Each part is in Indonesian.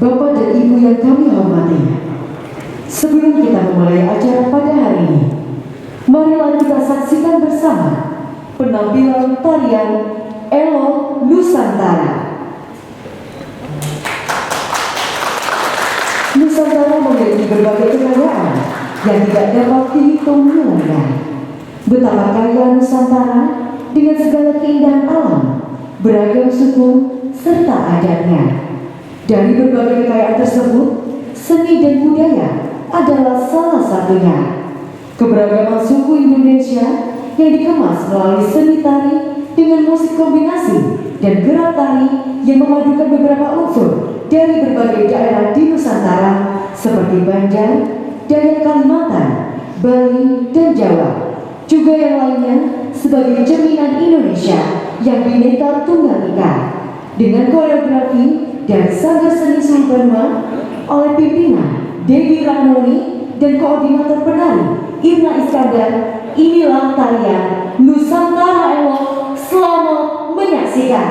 Bapak dan Ibu yang kami hormati, sebelum kita memulai acara pada hari ini, marilah kita saksikan bersama penampilan tarian Elok Nusantara. Nusantara memiliki berbagai kekayaan yang tidak dapat dihitung nilainya. Betapa kaya Nusantara dengan segala keindahan alam, beragam suku, serta adatnya. Dari berbagai kekayaan tersebut, seni dan budaya adalah salah satunya. Keberagaman suku Indonesia yang dikemas melalui seni tari dengan musik kombinasi dan gerak tari yang memadukan beberapa unsur dari berbagai daerah di Nusantara seperti Banjar, Dayak Kalimantan, Bali, dan Jawa. Juga yang lainnya sebagai cerminan Indonesia yang bineka tunggal ika dengan koreografi dan Sanggar Seni Sulbanua oleh pimpinan Dewi Ranoni dan koordinator penari Irna Iskandar. Inilah tarian Nusantara Elok. Selamat menyaksikan.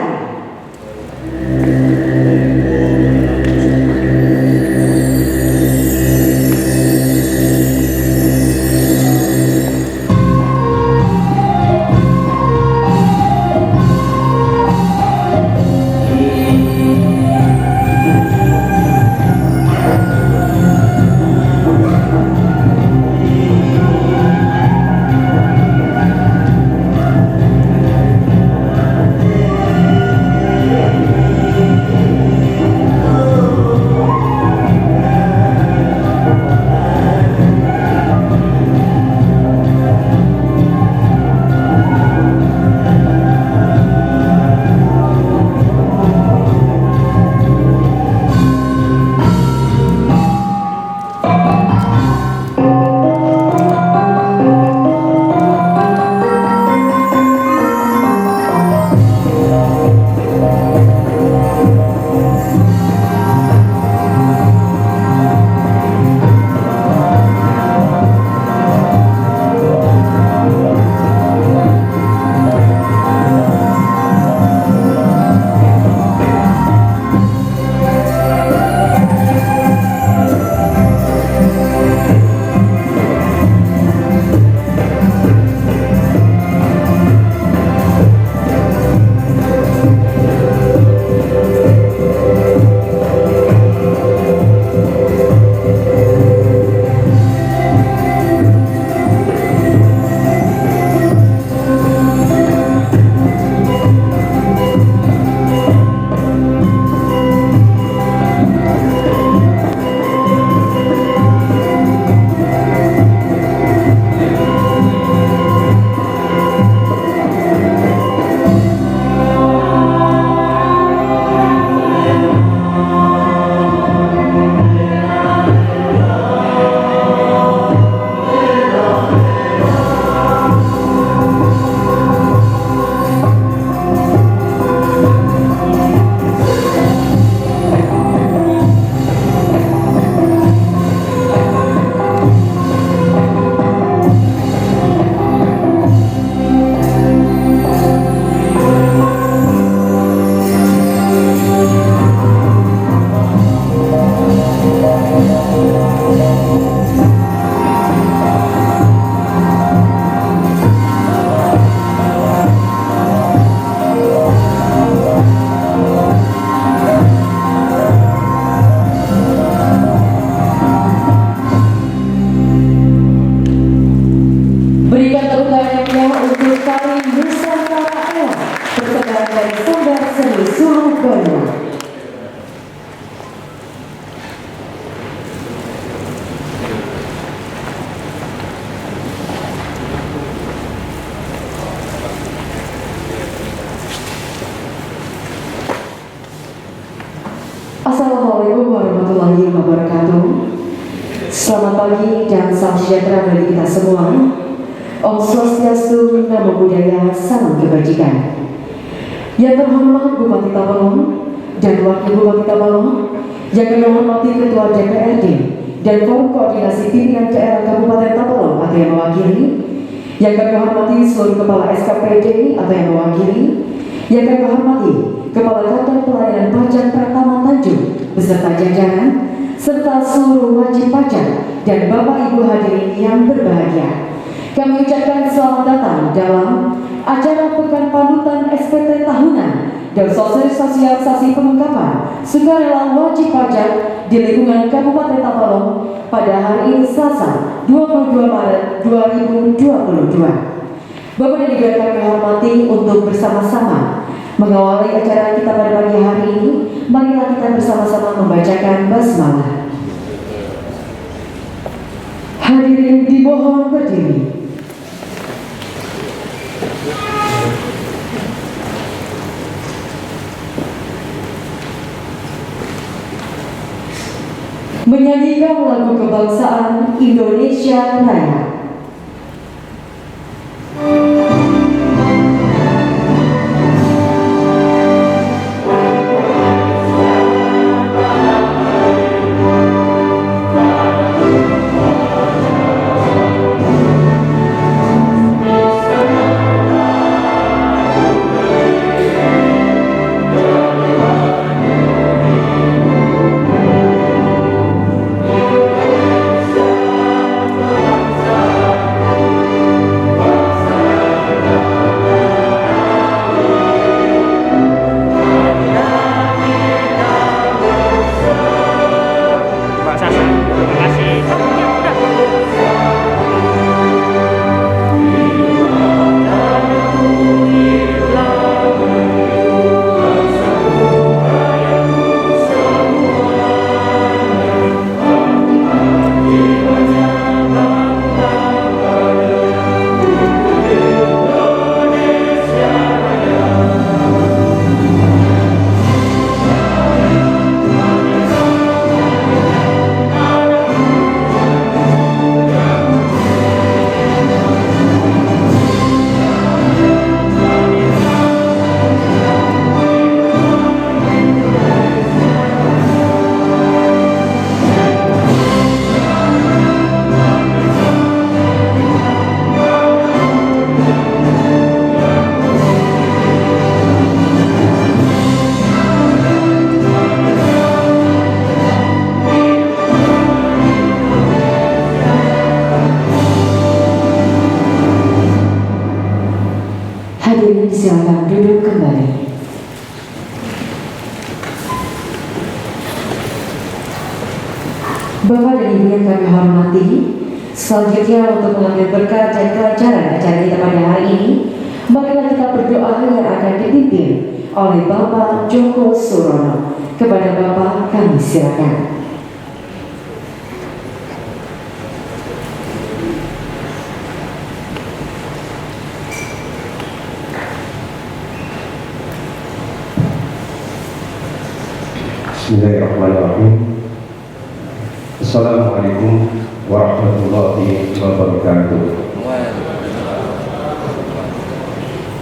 Assalamualaikum warahmatullahi wabarakatuh. Selamat pagi dan salam sejahtera bagi kita semua. Om Swastiastu, Namo Buddhaya, salam kebajikan. Yang terhormat Bupati Tabalong dan Wakil Bupati Tabalong, yang kami hormati Ketua DPRD dan Forum Koordinasi Pimpinan Daerah Kabupaten Tabalong atau yang mewakili, yang kami hormati seluruh Kepala SKPD atau yang mewakili, yang kami hormati Kepala Kantor Pelayanan Pajak Pratama Tanjung beserta jajaran, serta seluruh wajib pajak dan Bapak Ibu hadirin yang berbahagia. Kami ucapkan selamat datang dalam acara Pekan Panutan SPT Tahunan dan sosialisasi pengungkapan sukarela wajib pajak di lingkungan Kabupaten Tabalong pada hari ini Selasa 22 Maret 2022. Bapak dan Ibu yang kami hormati, untuk bersama-sama mengawali acara kita pada pagi hari ini, marilah kita bersama-sama membacakan basmalah. Hadirin dimohon berdiri. Menyanyikan lagu kebangsaan Indonesia Raya. Hadirin silakan duduk kembali. Bapak dan Ibu yang kami hormati, selanjutnya untuk mengambil berkat dan kelancaran acara kita pada hari ini, marilah kita berdoa yang akan dipimpin oleh Bapak Joko Surono. Kepada Bapak kami silakan. Bismillahirrahmanirrahim. Assalamualaikum warahmatullahi wabarakatuh.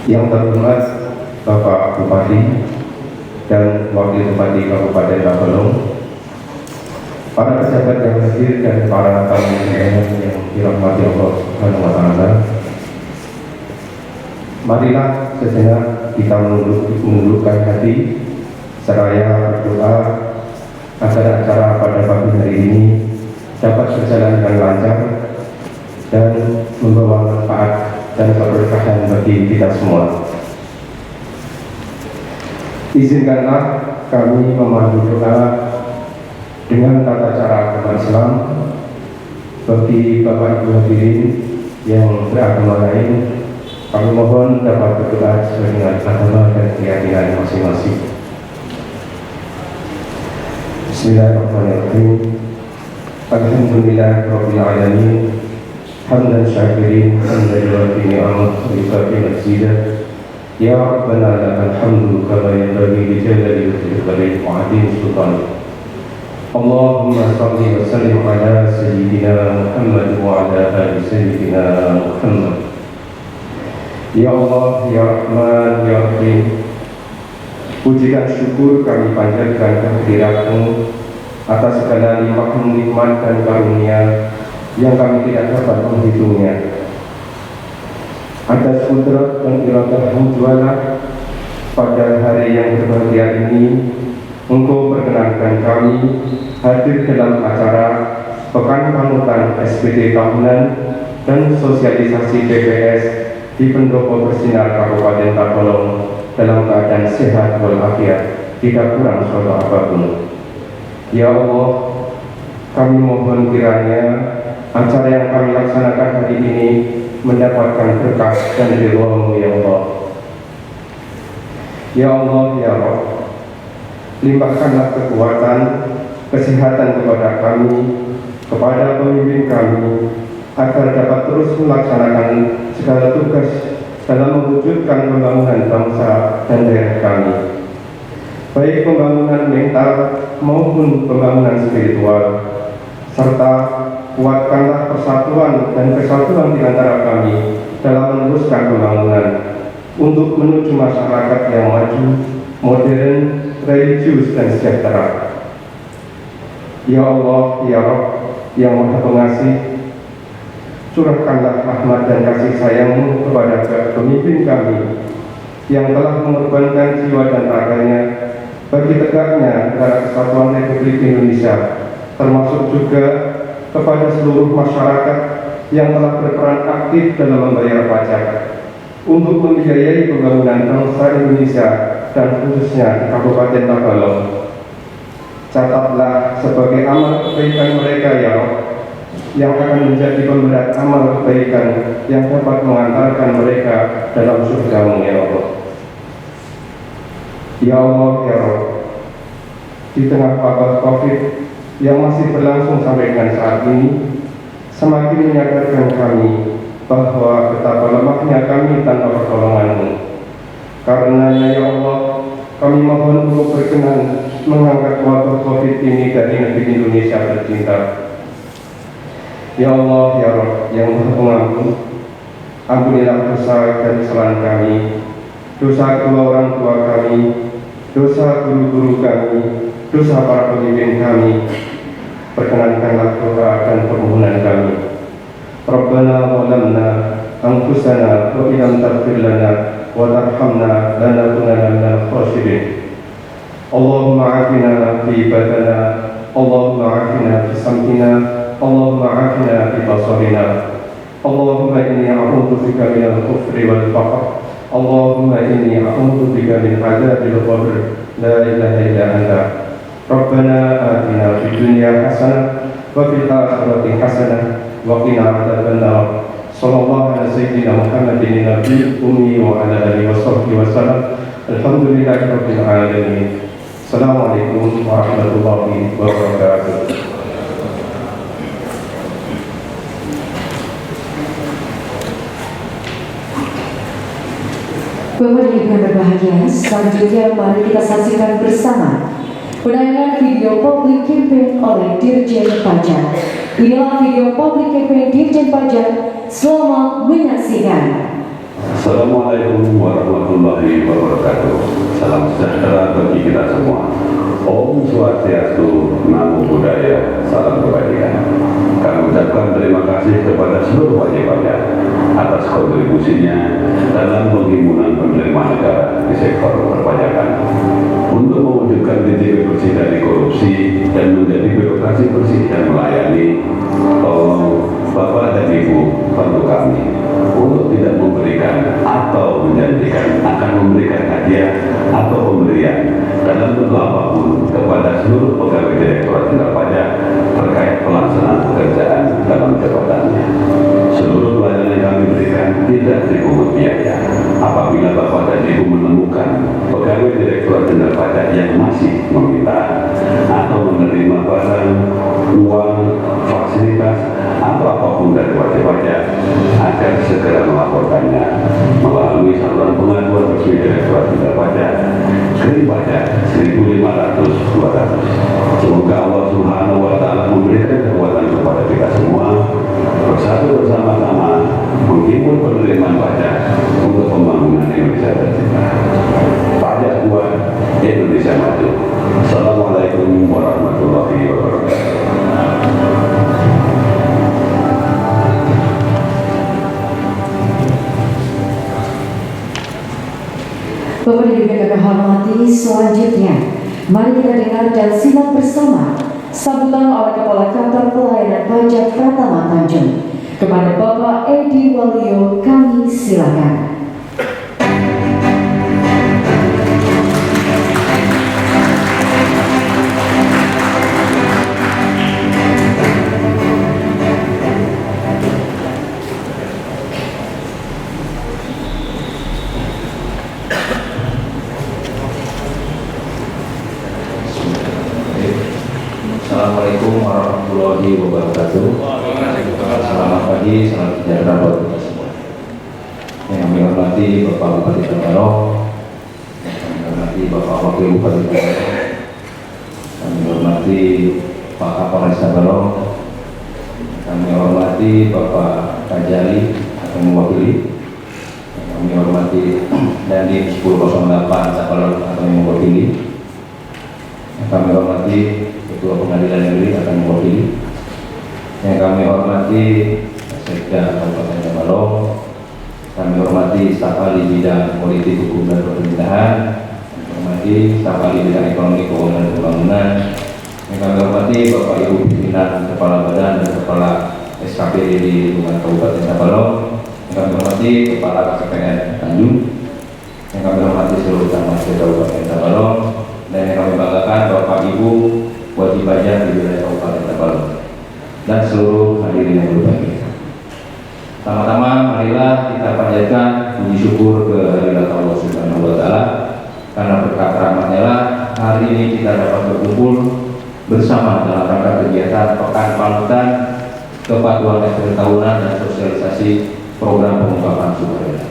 Yang terhormat Bapak Bupati dan Wakil Bupati Kabupaten Tabalong, para pejabat yang hadir dan para tamu undangan yang dirahmati Allah Subhanahu wa Ta'ala, marilah sejenak kita menundukkan hati seraya berdoa agar acara pada pagi hari ini dapat berjalan dengan lancar dan membawa manfaat dan keberkahan bagi kita semua. Izinkanlah kami memandu doa dengan tata cara agama Islam bagi Bapak Ibu hadirin yang beragama lain. Kami mohon dapat berdoa sesuai dengan agama dan keyakinan masing-masing. Bismillahirrahmanirrahim. Alhamdulillahirabbil alamin. Hamdan syakirin hamdan yuwafi ni'amah wa yukafi mazidah. Ya Rabbana lakal hamdu kama yanbaghi li jalali wajhika wa 'azimi sultanik. Allahumma shalli wa sallim ala sayyidina Muhammad wa ala ali sayyidina Muhammad. Ya Allah, ya Rahman, ya Rahim, puji dan syukur kami panjatkan kehadirat-Mu atas segala nikmat dan karunia yang kami tidak dapat menghitungnya. Atas kudrat dan iradah-Mu jualah pada hari yang berbahagia ini, Engkau perkenankan kami hadir dalam acara Pekan Panutan SPD Tahunan dan Sosialisasi PPS di Pendopo Bersinar Kabupaten Tabalong dalam keadaan sehat walafiat, tidak kurang suatu apapun. Ya Allah, kami mohon kiranya acara yang kami laksanakan hari ini mendapatkan berkah dan ridho-Mu ya Allah. Ya Allah, ya Rabb, limpahkanlah kekuatan, kesehatan kepada kami, kepada pemimpin kami, agar dapat terus melaksanakan segala tugas dalam mewujudkan pembangunan bangsa dan daerah kami, baik pembangunan mental maupun pembangunan spiritual, serta kuatkanlah persatuan dan kesatuan di antara kami dalam meneruskan pembangunan untuk menuju masyarakat yang maju, modern, religius dan sejahtera. Ya Allah, ya Rabb, yang Maha Pengasih, curahkanlah rahmat dan kasih sayang-Mu kepada pemimpin kami yang telah mengorbankan jiwa dan raganya bagi tegaknya negara kesatuan Republik Indonesia, termasuk juga kepada seluruh masyarakat yang telah berperan aktif dalam membayar pajak untuk membiayai pembangunan bangsa Indonesia dan khususnya di Kabupaten Tabalong. Catatlah sebagai amal kebaikan mereka ya Allah, yang akan menjadi pemberat amal kebaikan yang dapat mengantarkan mereka dalam surga-Mu ya Allah. Ya Allah, ya Rabb, di tengah wabah COVID yang masih berlangsung sampai dengan saat ini, semakin menyadarkan kami bahwa betapa lemahnya kami tanpa pertolongan-Mu. Karenanya ya Allah, kami mohon untuk berkenan mengangkat wabah COVID ini dari negeri Indonesia tercinta. Ya Allah, ya Rabb, yang Maha Pengampun, ampunilah dosa dan kesalahan kami, dosa kedua orang tua kami, dosa guru-guru kami, dosa para pemimpin kami. Perkenankanlah doa dan permohonan kami. Rabbana zalamna anfusana wa illam taghfir lana wa tarhamna lanakunanna minal khasirin. Allahumma afina fi badana, Allahumma afina fi samtina, Allahumma afina fi basarina. Allahumma inni a'udzu bika minal kufri wal faqr. Allahumma inni a'udzu bika min adzabil qabr. La ilaha illa anta. Rabbana atina fid dunya hasanah wa fil akhirati hasanah wa qina adzabannar. Sallallahu ala sayyidina Muhammadin nabiyil ummi wa ala alihi wa sahbihi wa sallam. Alhamdulillahi rabbil alamin. Assalamualaikum warahmatullahi wabarakatuh. Bapak dan Ibu yang berbahagia, selanjutnya mari kita saksikan bersama penayangan video public campaign oleh Dirjen Pajak. Inilah video public campaign Dirjen Pajak. Selamat menyaksikan. Assalamualaikum warahmatullahi wabarakatuh. Salam sejahtera bagi kita semua. Om Swastiastu, Namo Buddhaya, salam kebajikan. Kami ucapkan terima kasih kepada seluruh wajib pajak atas kontribusinya dalam penghimunan penerimaan negara di sektor perpajakan untuk mewujudkan DJP bersih dari korupsi dan menjadi birokrasi bersih dan melayani. Tolong Bapak dan Ibu bantu kami untuk tidak memberikan atau menjanjikan akan memberikan hadiah atau pemberian dalam bentuk apapun kepada seluruh pegawai Direktorat Jenderal Pajak terkait pelaksanaan pekerjaan dalam jabatannya. Seluruh pelayanan yang kami berikan tidak dipungut biaya. Apabila Bapak dan Ibu menemukan pegawai Direktorat Jenderal Pajak yang masih meminta atau menerima barang, uang, fasilitas atau apapun dari wajib pajak, agar segera melaporkannya melalui saluran pengaduan resmi Direktorat Jenderal Pajak Krim Pajak 1500-200. Semoga Allah Subhanahu wa Ta'ala memberikan kekuatan kepada kita semua bersatu bersama-sama menghimpun penerimaan pajak untuk pembangunan Indonesia tercinta. Pajak kuat, Indonesia maju. Assalamualaikum warahmatullahi wabarakatuh. Bapak dan Ibu yang kami hormati, selanjutnya Mari kita dengar dan simak bersama sambutan oleh Kepala Kantor Pelayanan Pajak Pratama Tanjung. Kepada Bapak Edi Waluyo, kami silakan. Assalamualaikum warahmatullahi wabarakatuh. Selamat pagi, salam sejahtera buat kita semua. Yang kami hormati Bapak Bupati Tabalong, yang kami hormati Bapak Wakil Bupati Tabalong, kami hormati Pak Kapolres Tabalong, kami hormati Bapak Kajari atau mewakili, kami hormati Dandim 1008 Tabalong atau mewakili, kami hormati Ketua Pengadilan Negeri akan mewakili, yang kami hormati Sekda Kabupaten Tabalong, kami hormati staf ahli bidang politik, hukum dan pemerintahan, kami hormati staf ahli bidang ekonomi, keuangan dan pembangunan, yang kami hormati Bapak Ibu pimpinan Kepala Badan dan Kepala SKPD di lingkungan Kabupaten Tabalong, yang kami hormati Kepala KPPN Tanjung, yang kami hormati seluruh camat Kabupaten Tabalong, dan yang kami banggakan Bapak Ibu wajib pajak di wilayah Kabupaten Tabalong dan seluruh hadirin yang berbahagia. Pertama-tama marilah kita panjatkan puji syukur kehadirat Allah Subhanahu wa taala, karena berkat rahmat-Nya lah hari ini kita dapat berkumpul bersama dalam rangka kegiatan Pekan Panutan Kepatuhan SPT Tahunan dan sosialisasi program pengungkapan sukarela.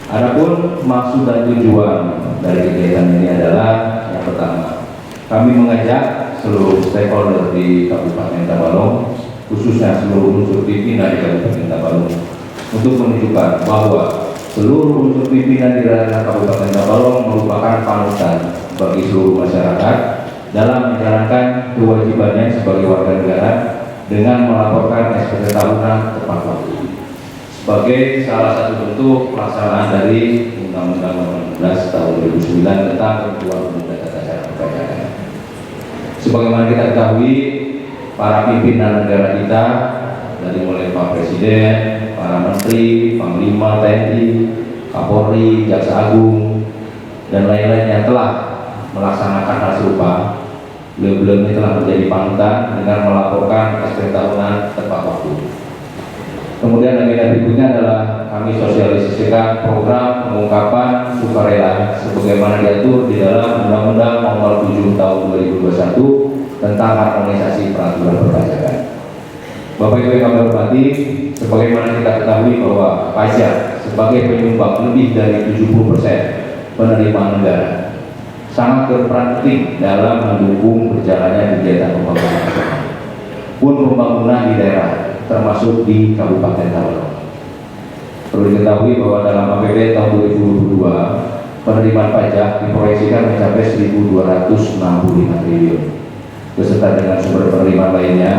Adapun maksud dan tujuan dari kegiatan ini adalah yang pertama, kami mengajak seluruh stakeholder di Kabupaten Tabalong, khususnya seluruh unsur pimpinan di Kabupaten Tabalong, untuk menunjukkan bahwa seluruh unsur pimpinan di daerah Kabupaten Tabalong merupakan panutan bagi seluruh masyarakat dalam menjalankan kewajibannya sebagai warga negara dengan melaporkan SPT tahunan tepat waktu, sebagai salah satu bentuk pelaksanaan dari Undang-Undang 18 tahun 2009 tentang ketentuan umum dan tata cara perpajakan. Sebagaimana kita ketahui, para pimpinan negara kita dari mulai Pak Presiden, para Menteri, Panglima TNI, Kapolri, Jaksa Agung, dan lain-lainnya telah melaksanakan hal serupa. Beliau-beliau ini telah menjadi panutan dengan melaporkan SPT tahunan tepat waktu. Kemudian agenda berikutnya adalah kami sosialisasikan program pengungkapan sukarela sebagaimana diatur di dalam Undang-Undang Nomor 7 Tahun 2021 tentang harmonisasi peraturan perpajakan. Bapak Ibu yang kami hormati, sebagaimana kita ketahui bahwa pajak sebagai penyumbang lebih dari 70% penerimaan negara sangat berperan penting dalam mendukung berjalannya kegiatan pembangunan nasional pun pembangunan di daerah termasuk di Kabupaten Tabalong. Perlu diketahui bahwa dalam APBD tahun 2022 penerimaan pajak diproyeksikan mencapai 1.265 triliun beserta dengan sumber penerimaan lainnya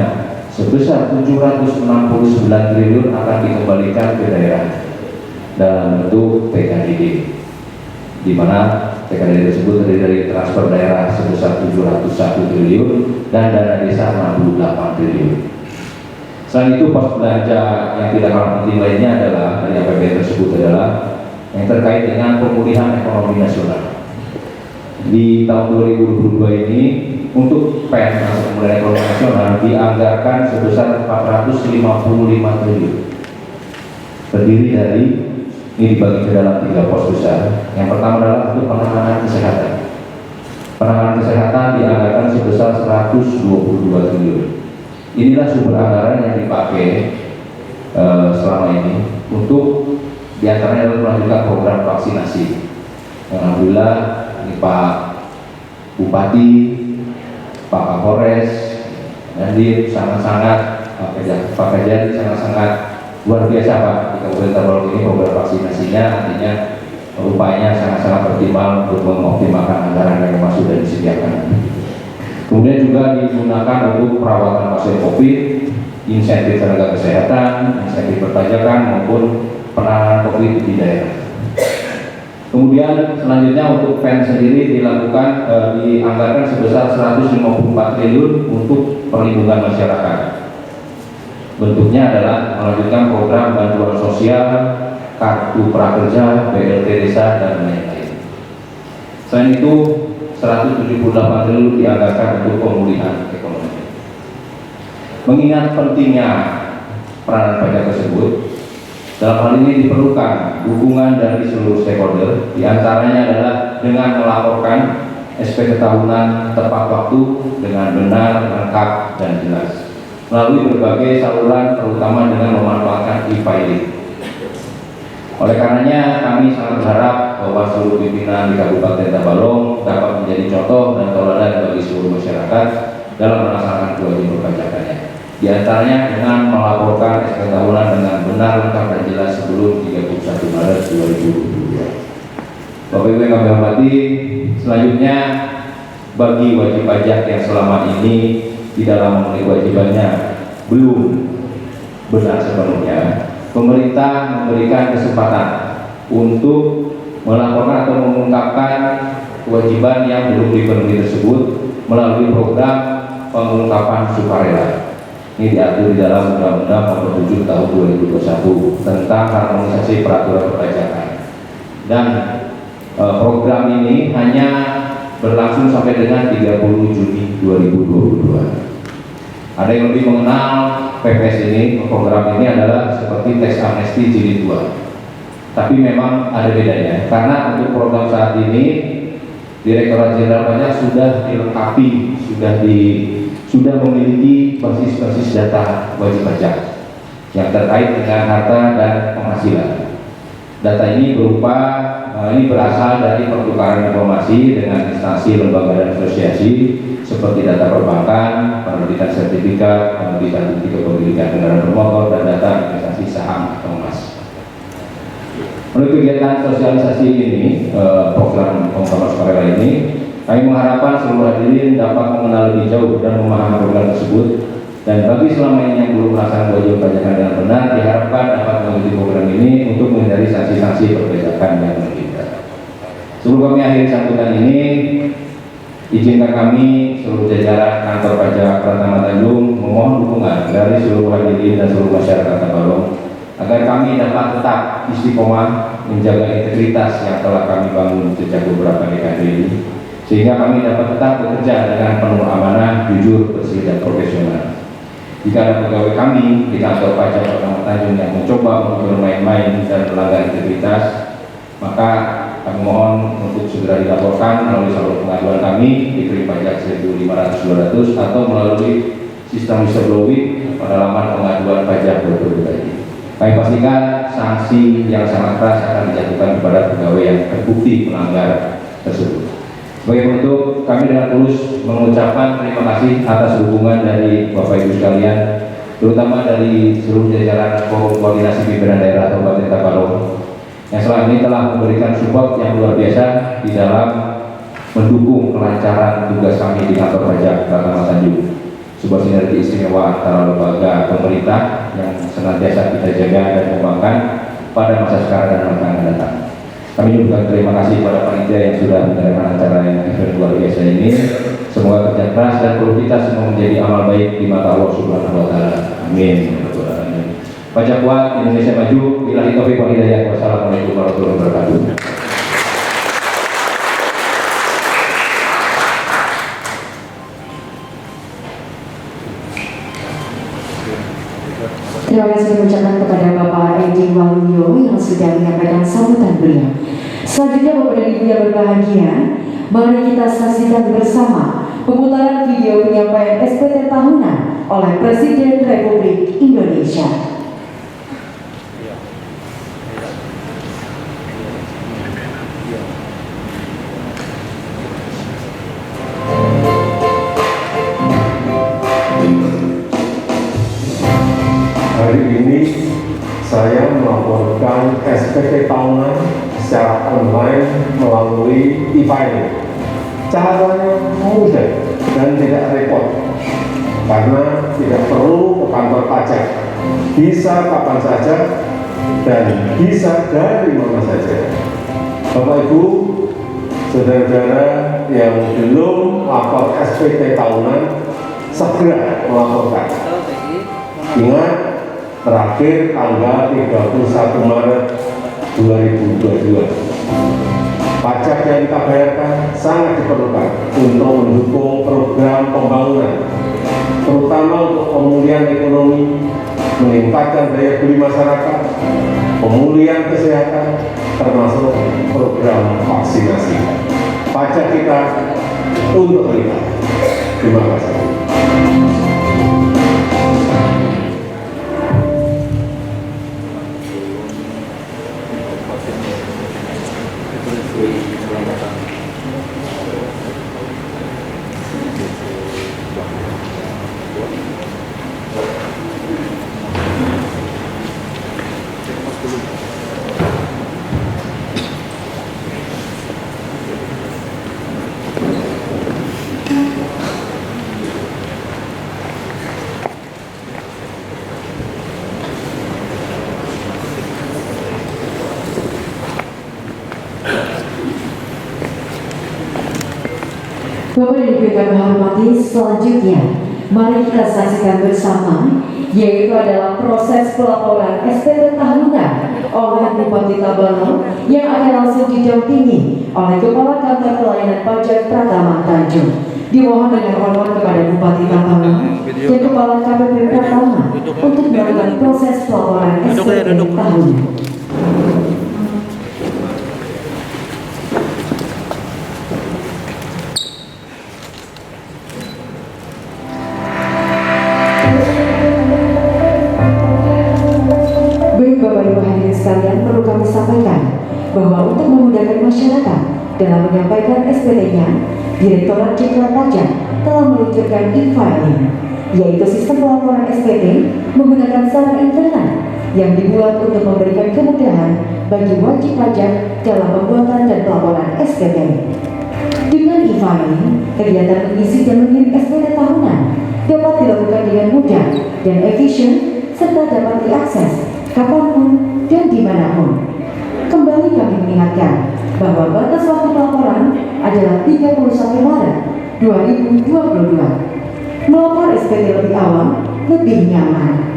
sebesar 769 triliun akan dikembalikan ke daerah dalam bentuk TKDD, di mana TKDD tersebut terdiri dari transfer daerah sebesar 701 triliun dan dana desa 68 triliun. Selain itu, pos belanja yang tidak kalah penting lainnya adalah dari APBD tersebut adalah yang terkait dengan pemulihan ekonomi nasional. Di tahun 2022 ini untuk PEN atau pemulihan ekonomi nasional dianggarkan sebesar 455 triliun. Terdiri dari, ini dibagi ke dalam 3 pos besar. Yang pertama adalah untuk penanganan kesehatan. Penanganan kesehatan dianggarkan sebesar 122 triliun. Inilah sumber anggaran yang dipakai selama ini untuk diantaranya adalah melanjutkan program vaksinasi. Alhamdulillah ini Pak Bupati, Pak Kapolres, dan di sangat-sangat Pak Kajari sangat-sangat luar biasa Pak di Kabupaten Tabalong ini program vaksinasinya, artinya upayanya sangat-sangat optimal untuk mengoptimalkan anggaran yang masuk dan disediakan. Kemudian juga digunakan untuk perawatan pasien COVID, insentif tenaga kesehatan, insentif perpajakan maupun penanganan COVID di daerah. Kemudian selanjutnya untuk PEN sendiri dilakukan dianggarkan sebesar 154 triliun untuk perlindungan masyarakat. Bentuknya adalah melanjutkan program bantuan sosial, kartu prakerja, BLT desa, dan lain-lain. Selain itu, 178 triliun dianggarkan untuk pemulihan ekonomi. Mengingat pentingnya peranan pajak tersebut, dalam hal ini diperlukan dukungan dari seluruh stakeholder, diantaranya adalah dengan melaporkan SPT tahunan tepat waktu dengan benar, lengkap, dan jelas melalui berbagai saluran, terutama dengan memanfaatkan e-filing. Oleh karenanya, kami sangat berharap bahwa seluruh pimpinan di Kabupaten Tabalong dapat menjadi contoh dan teladan bagi seluruh masyarakat dalam melaksanakan kewajiban perpajakannya. Di antaranya dengan melaporkan SPT tahunan dengan benar, lengkap, dan jelas sebelum 31 Maret 2022. Bapak Ibu yang kami hormati, selanjutnya bagi wajib pajak yang selama ini di dalam memenuhi kewajibannya belum benar sepenuhnya, pemerintah memberikan kesempatan untuk melaporkan atau mengungkapkan kewajiban yang belum dipenuhi tersebut melalui program pengungkapan sukarela. Ini diatur di dalam Undang-Undang Nomor 7 Tahun 2021 tentang harmonisasi peraturan perpajakan. Dan program ini hanya berlangsung sampai dengan 30 Juni 2022. Ada yang lebih mengenal PPS ini, program ini adalah seperti teks amnesti jilid 2. Tapi memang ada bedanya, karena untuk program saat ini Direktorat Jenderal Pajak sudah dilengkapi, sudah memiliki basis data wajib pajak yang terkait dengan harta dan penghasilan. Data ini berasal dari pertukaran informasi dengan instansi, lembaga, dan asosiasi seperti data perbankan, penerbitan sertifikat, penerbitan bukti kepemilikan kendaraan bermotor, dan data investasi saham atau emas. Melalui kegiatan sosialisasi ini, program pengungkapan sukarela ini, kami mengharapkan seluruh hadirin dapat mengenal lebih jauh dan memahami program tersebut. Dan bagi selama ini yang belum melaksanakan wajib pajakan dengan benar, diharapkan dapat mengikuti program ini untuk menghindari sanksi-sanksi perpajakan yang merugikan. Sebelum kami akhiri sambutan ini, izinkan kami seluruh jajaran kantor pajak Pratama Tanjung memohon dukungan dari seluruh hadirin dan seluruh masyarakat Tabalong agar kami dapat tetap istiqomah menjaga integritas yang telah kami bangun sejak beberapa dekade ini, sehingga kami dapat tetap bekerja dengan penuh amanah, jujur, bersih, dan profesional. Jika ada pegawai kami di kantor pajak Pratama Tanjung yang mencoba untuk bermain-main dan melanggar integritas, maka kami mohon untuk segera dilaporkan melalui salur pengaduan kami di Krim Pajak 1500-200 atau melalui sistem whistleblowing pada laman pengaduan pajak ini. Kami pastikan sanksi yang sangat keras akan dijatuhkan kepada pegawai yang terbukti melanggar tersebut. Sebagai penutup, kami dengan tulus mengucapkan terima kasih atas dukungan dari Bapak Ibu sekalian, terutama dari seluruh jajaran Forum Koordinasi Pimpinan Daerah Kabupaten Tabalong yang selama ini telah memberikan support yang luar biasa di dalam mendukung kelancaran tugas kami di kantor pajak Pratama Tanjung. Sebuah sinergi istimewa antara lembaga pemerintah yang senantiasa kita jaga dan kembangkan pada masa sekarang dan masa akan datang. Kami juga terima kasih kepada panitia yang sudah menerima acara yang luar biasa ini. Semoga kerja keras dan produktivitas semua menjadi amal baik di mata Allah Subhanahu wa Ta'ala. Amin. Pajak kuat, Indonesia maju. Billahi taufiq wal hidayah. Wassalamualaikum warahmatullahi wabarakatuh. Terima kasih mengucapkan kepada Bapak Edi Waluyo yang sudah menyampaikan sambutan beliau. Selanjutnya Bapak dan Ibu yang berbahagia, mari kita saksikan bersama pemutaran video penyampaian SPT tahunan oleh Presiden Republik Indonesia. Hari ini saya melaporkan SPT tahunan secara online melalui e-filing. Caranya mudah dan tidak repot karena tidak perlu ke kantor pajak, bisa kapan saja dan bisa dari mana saja. Bapak Ibu, saudara-saudara yang belum lapor SPT tahunan, segera melaporkan. Ingat, terakhir tanggal 31 Maret 2022. Pajak yang kita bayarkan sangat diperlukan untuk mendukung program pembangunan, terutama untuk pemulihan ekonomi, meningkatkan daya beli masyarakat, pemulihan kesehatan, termasuk program vaksinasi. Pajak kita untuk kita. Terima kasih. Bapak dan Ibu yang kami hormati, selanjutnya mari kita saksikan bersama, yaitu adalah proses pelaporan SPT tahunan oleh Bupati Tabalong yang akan langsung didampingi oleh Kepala Kantor Pelayanan Pajak Pratama Tanjung. Dimohon dengan hormat kepada Bupati Tabalong dan Kepala KPP Pratama untuk melakukan proses pelaporan SPT tahunan. Bapak Ibu hadirin sekalian, perlu kami sampaikan bahwa untuk memudahkan masyarakat dalam menyampaikan SPT-nya, Direktorat Jenderal Pajak telah meluncurkan e-filing, yaitu sistem pelaporan SPT menggunakan sarana internet yang dibuat untuk memberikan kemudahan bagi wajib pajak dalam pembuatan dan pelaporan SPT. Dengan e-filing, kegiatan mengisi dan mengirim SPT tahunan dapat dilakukan dengan mudah dan efisien serta dapat diakses kapanpun dan dimanapun. Kembali kami mengingatkan bahwa batas waktu pelaporan adalah 31 Maret 2022. Melapor SPT lebih awal lebih nyaman.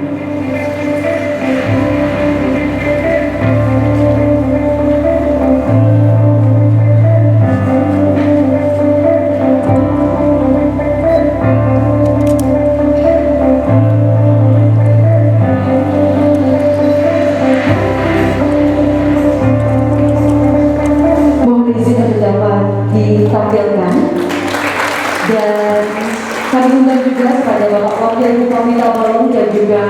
Ditampilkan dan kami undang juga kepada Bapak Wakil Bupati Tabalong dan juga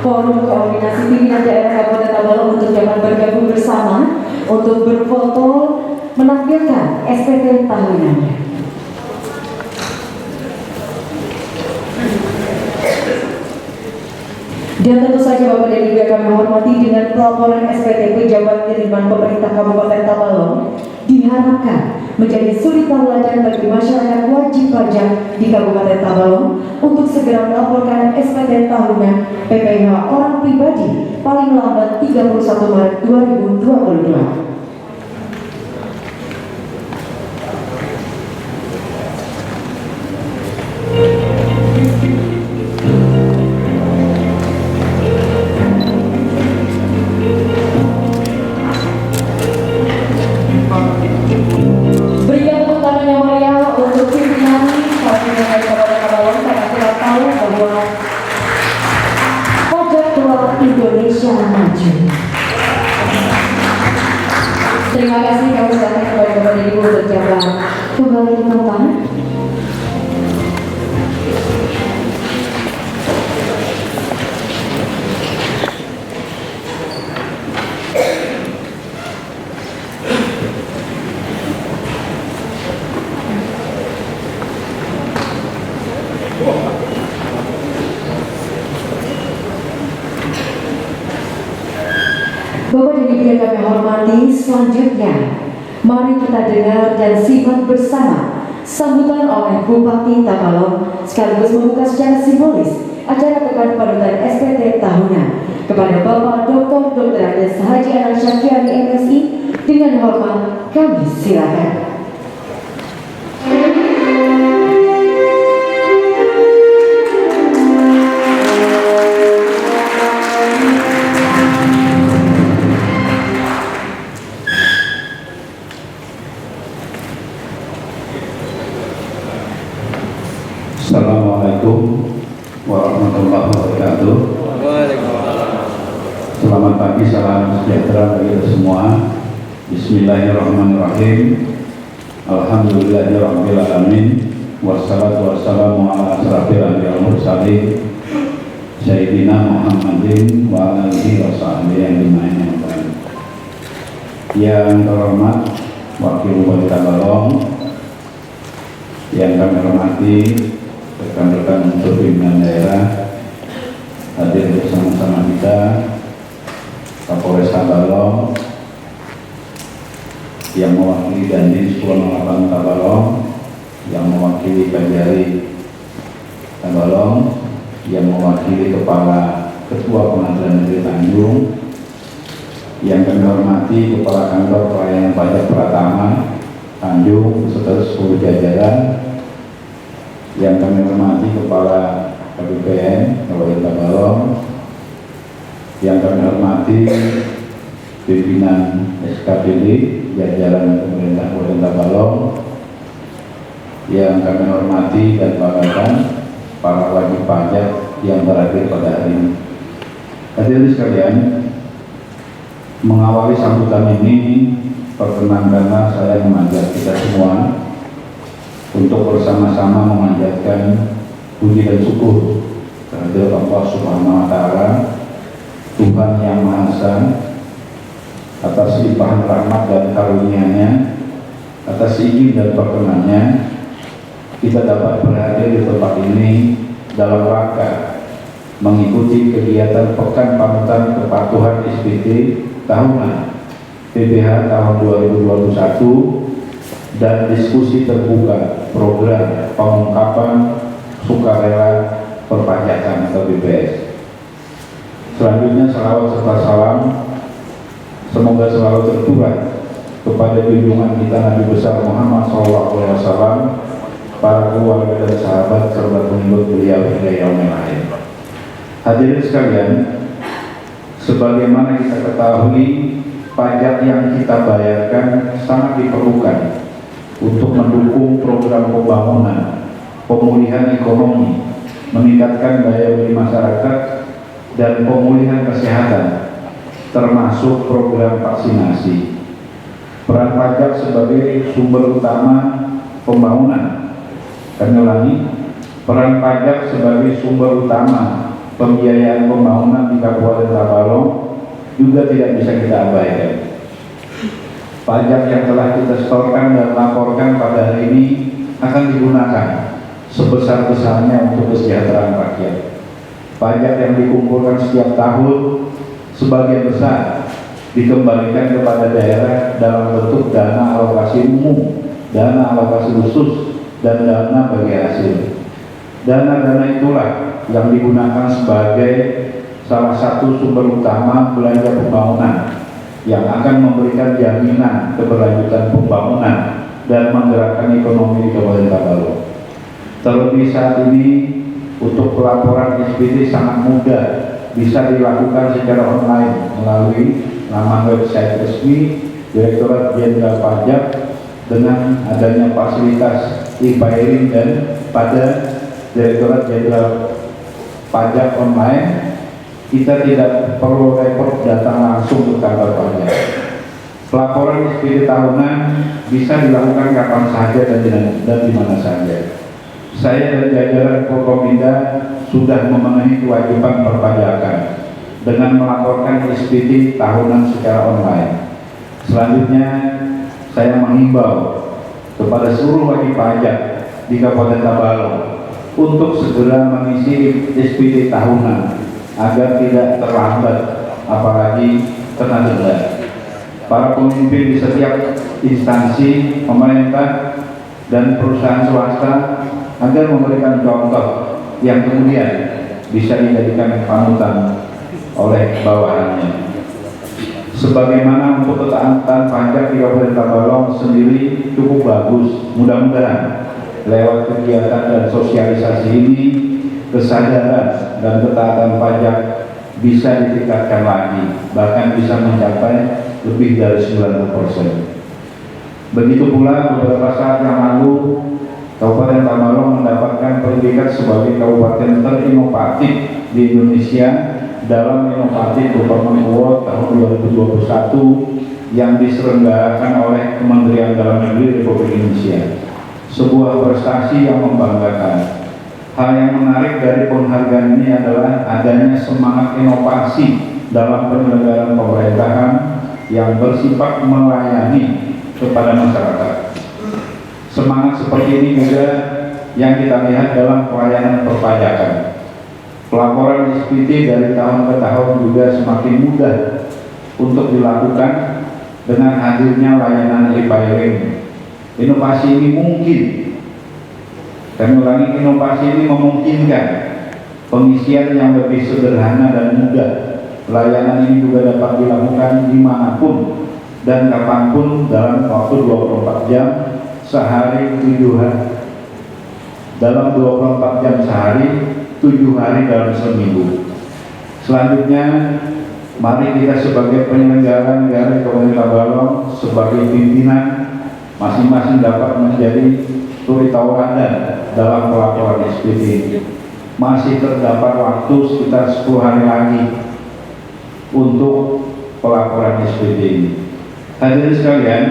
Forum Koordinasi Pimpinan Daerah Kabupaten Tabalong untuk dapat bergabung bersama untuk berfoto menampilkan SPT tahunannya. Dan tentu saja Bapak dan Ibu yang kami hormati, dengan pelaporan SPT pejabat kiriman pemerintah Kabupaten Tabalong diharapkan menjadi suri tauladan bagi masyarakat wajib pajak di Kabupaten Tabalong untuk segera melaporkan SPT tahunan PPh orang pribadi paling lambat 31 Maret 2022. Indonesia maju. Terima kasih, kami silakan kepada Bapak dan Ibu untuk dapat kembali ke tempat. Bapak dan Ibu yang kami hormati, selanjutnya mari kita dengar dan simak bersama sambutan oleh Bupati Tabalong sekaligus membuka secara simbolis acara pekan panutan SPT tahunan kepada Bapak Dr. Andes Haji Anand Syakiani MSI. Dengan hormat kami silakan. Assalamualaikum warahmatullahi wabarakatuh. Selamat pagi, salam sejahtera bagi kita semua. Bismillahirrahmanirrahim. Alhamdulillahirabbil alamin. Wassalatu wassalamu ala asrofil anbiya'i wal mursalin Sayyidina Muhammadin wa alihi wa sahbihi ajma'in. Yang terhormat Wakil Bupati Tabalong, yang kami hormati rekan-rekan unsur pimpinan daerah, hadir bersama-sama kita, Kapolres Tabalong yang mewakili Dandim 1008 Tabalong, yang mewakili Kajari Tabalong, yang mewakili Kepala Ketua Pengadilan Negeri Tanjung, yang kami hormati Kepala Kantor Pelayanan Pajak Pratama Tanjung beserta seluruh jajaran, yang kami hormati Kepala KPPN Kabupaten Tabalong, yang kami hormati pimpinan SKPD jajaran pemerintah Kabupaten Tabalong, yang kami hormati dan banggakan para wajib pajak yang berakhir pada hari ini. Hadirin sekalian, mengawali sambutan ini, perkenankanlah saya mengajak kita semua untuk bersama-sama memanjatkan puji dan syukur kehadirat Allah Subhanahu wa Ta'ala, Tuhan yang Maha Esa, atas limpahan rahmat dan karunia-Nya, atas izin dan perkenannya kita dapat berada di tempat ini dalam rangka mengikuti kegiatan Pekan Panutan Kepatuhan SPT tahunan PPH tahun 2021 dan diskusi terbuka program pengungkapan sukarela perpajakan atau BPS. Selanjutnya salawat serta salam semoga selalu tercurah kepada junjungan kita Nabi besar Muhammad SAW, para keluarga dan sahabat serta pengikut beliau hingga yaumil akhir. Hadirin sekalian, sebagaimana kita ketahui, pajak yang kita bayarkan sangat diperlukan untuk mendukung program pembangunan, pemulihan ekonomi, meningkatkan daya beli masyarakat, dan pemulihan kesehatan, termasuk program vaksinasi. Peran pajak sebagai sumber utama pembangunan. Kami ulangi, peran pajak sebagai sumber utama pembiayaan pembangunan di Kabupaten Tabalong juga tidak bisa kita abaikan. Pajak yang telah kita setorkan dan laporkan pada hari ini akan digunakan sebesar-besarnya untuk kesejahteraan rakyat. Pajak yang dikumpulkan setiap tahun sebagian besar dikembalikan kepada daerah dalam bentuk dana alokasi umum, dana alokasi khusus, dan dana bagi hasil. Dana-dana itulah yang digunakan sebagai salah satu sumber utama belanja pembangunan yang akan memberikan jaminan keberlanjutan pembangunan dan menggerakkan ekonomi di Kabupaten Tabalong. Terlebih saat ini untuk pelaporan SPT sangat mudah, bisa dilakukan secara online melalui laman website resmi Direktorat Jenderal Pajak dengan adanya fasilitas e-filing, dan pada Direktorat Jenderal Pajak online kita tidak perlu repot datang langsung ke kantor pajak. Pelaporan SPT tahunan bisa dilakukan kapan saja dan di mana saja. Saya dan jajaran Forkominda sudah memenuhi kewajiban perpajakan dengan melaporkan SPT tahunan secara online. Selanjutnya, saya menghimbau kepada seluruh wajib pajak di Kabupaten Tabalong untuk segera mengisi SPT tahunan agar tidak terlambat, apalagi kena denda. Para pemimpin di setiap instansi pemerintah dan perusahaan swasta agar memberikan contoh yang kemudian bisa dijadikan panutan oleh bawahannya. Sebagaimana untuk ketaatan pajak di Kabupaten Tabalong sendiri cukup bagus, mudah-mudahan lewat kegiatan dan sosialisasi ini kesadaran dan ketaatan pajak bisa ditingkatkan lagi, bahkan bisa mencapai lebih dari 90%. Begitu pula beberapa saat yang lalu Kabupaten Tabalong mendapatkan predikat sebagai kabupaten terinovatif di Indonesia dalam Inovatif Government Award tahun 2021 yang diselenggarakan oleh Kementerian Dalam Negeri Republik Indonesia. Sebuah prestasi yang membanggakan. Hal yang menarik dari penghargaan ini adalah adanya semangat inovasi dalam penyelenggaraan pemerintahan yang bersifat melayani kepada masyarakat. Semangat seperti ini juga yang kita lihat dalam pelayanan perpajakan. Pelaporan SPT dari tahun ke tahun juga semakin mudah untuk dilakukan dengan hadirnya layanan e-filing. Inovasi ini mungkin, kami ulangi, inovasi ini memungkinkan pengisian yang lebih sederhana dan mudah. Layanan ini juga dapat dilakukan dimanapun dan kapanpun dalam waktu 24 jam sehari 7 hari. Dalam 24 jam sehari 7 hari dalam seminggu. Selanjutnya, mari kita sebagai penyelenggara negara Kabupaten Tabalong sebagai pimpinan masing-masing dapat menjadi suri tauladan dalam pelaporan SPT. Masih terdapat waktu sekitar 10 hari lagi untuk pelaporan SPT ini. Hadirin sekalian,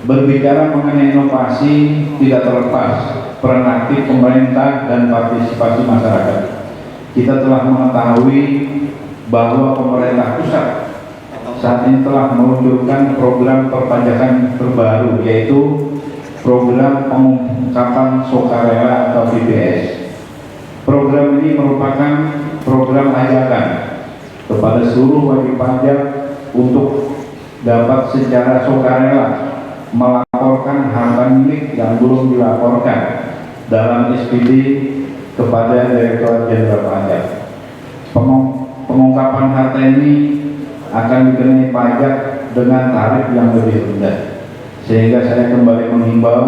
berbicara mengenai inovasi tidak terlepas peran aktif pemerintah dan partisipasi masyarakat. Kita telah mengetahui bahwa pemerintah pusat saat ini telah meluncurkan program perpajakan terbaru, yaitu program pengungkapan sukarela atau PPS. Program ini merupakan program ajakan kepada seluruh wajib pajak untuk dapat secara sukarela melaporkan harta milik yang belum dilaporkan dalam SPT kepada Direktorat Jenderal Pajak. Pengungkapan harta ini akan dikenai pajak dengan tarif yang lebih rendah. Sehingga saya kembali menghimbau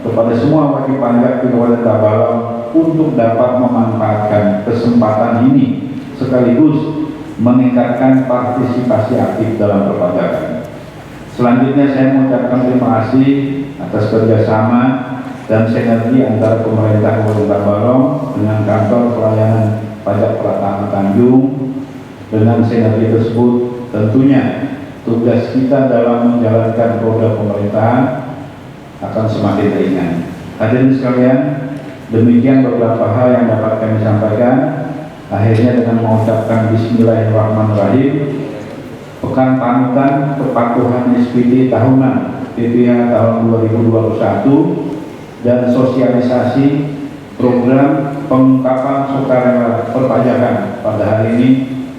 kepada semua wajib pajak di Kabupaten Tabalong untuk dapat memanfaatkan kesempatan ini sekaligus meningkatkan partisipasi aktif dalam perpajakan. Selanjutnya saya mengucapkan terima kasih atas kerjasama dan sinergi antara pemerintah Kabupaten Tabalong dengan kantor pelayanan pajak Pratama Tanjung. Dengan sinergi tersebut tentunya tugas kita dalam menjalankan roda pemerintahan akan semakin ringan. Hadirin sekalian, demikian beberapa hal yang dapat kami sampaikan. Akhirnya dengan mengucapkan Bismillahirrahmanirrahim, Pekan Panutan Kepatuhan SPT Tahunan PPH tahun 2021 dan sosialisasi program pengungkapan sukarela perpajakan pada hari ini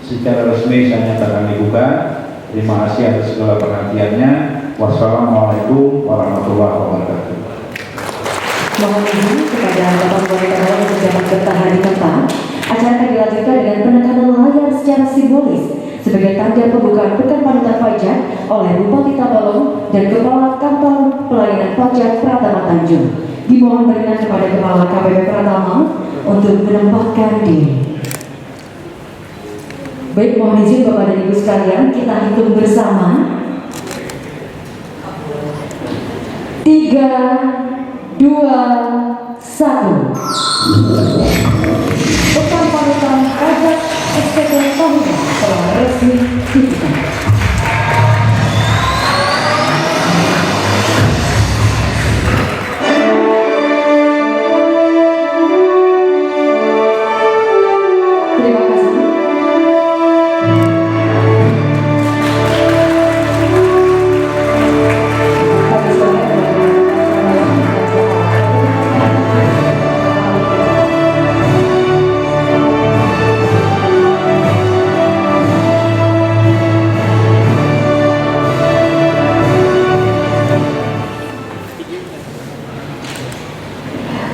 secara resmi saya nyatakan dibuka. Terima kasih atas segala perhatiannya. Wassalamualaikum warahmatullahi wabarakatuh. Mohon izin kepada Bapak Wali Kota untuk dapat bertahan di tempat. Acara akan dilanjutkan dengan penekanan layar secara simbolis sebagai tanda pembukaan Pekan Panutan Pajak oleh Bupati Tabalong dan Kepala Kantor Pelayanan Pajak Pratama Tanjung. Dimohon berkenan kepada Kepala KPP Pratama untuk menempatkan diri. Baik, mohon izin Bapak dan Ibu sekalian, kita hitung bersama. 3, 2, 1. Pekan Panutan Pajak SPT Tahunan telah resmi dibuka. Terima kasih.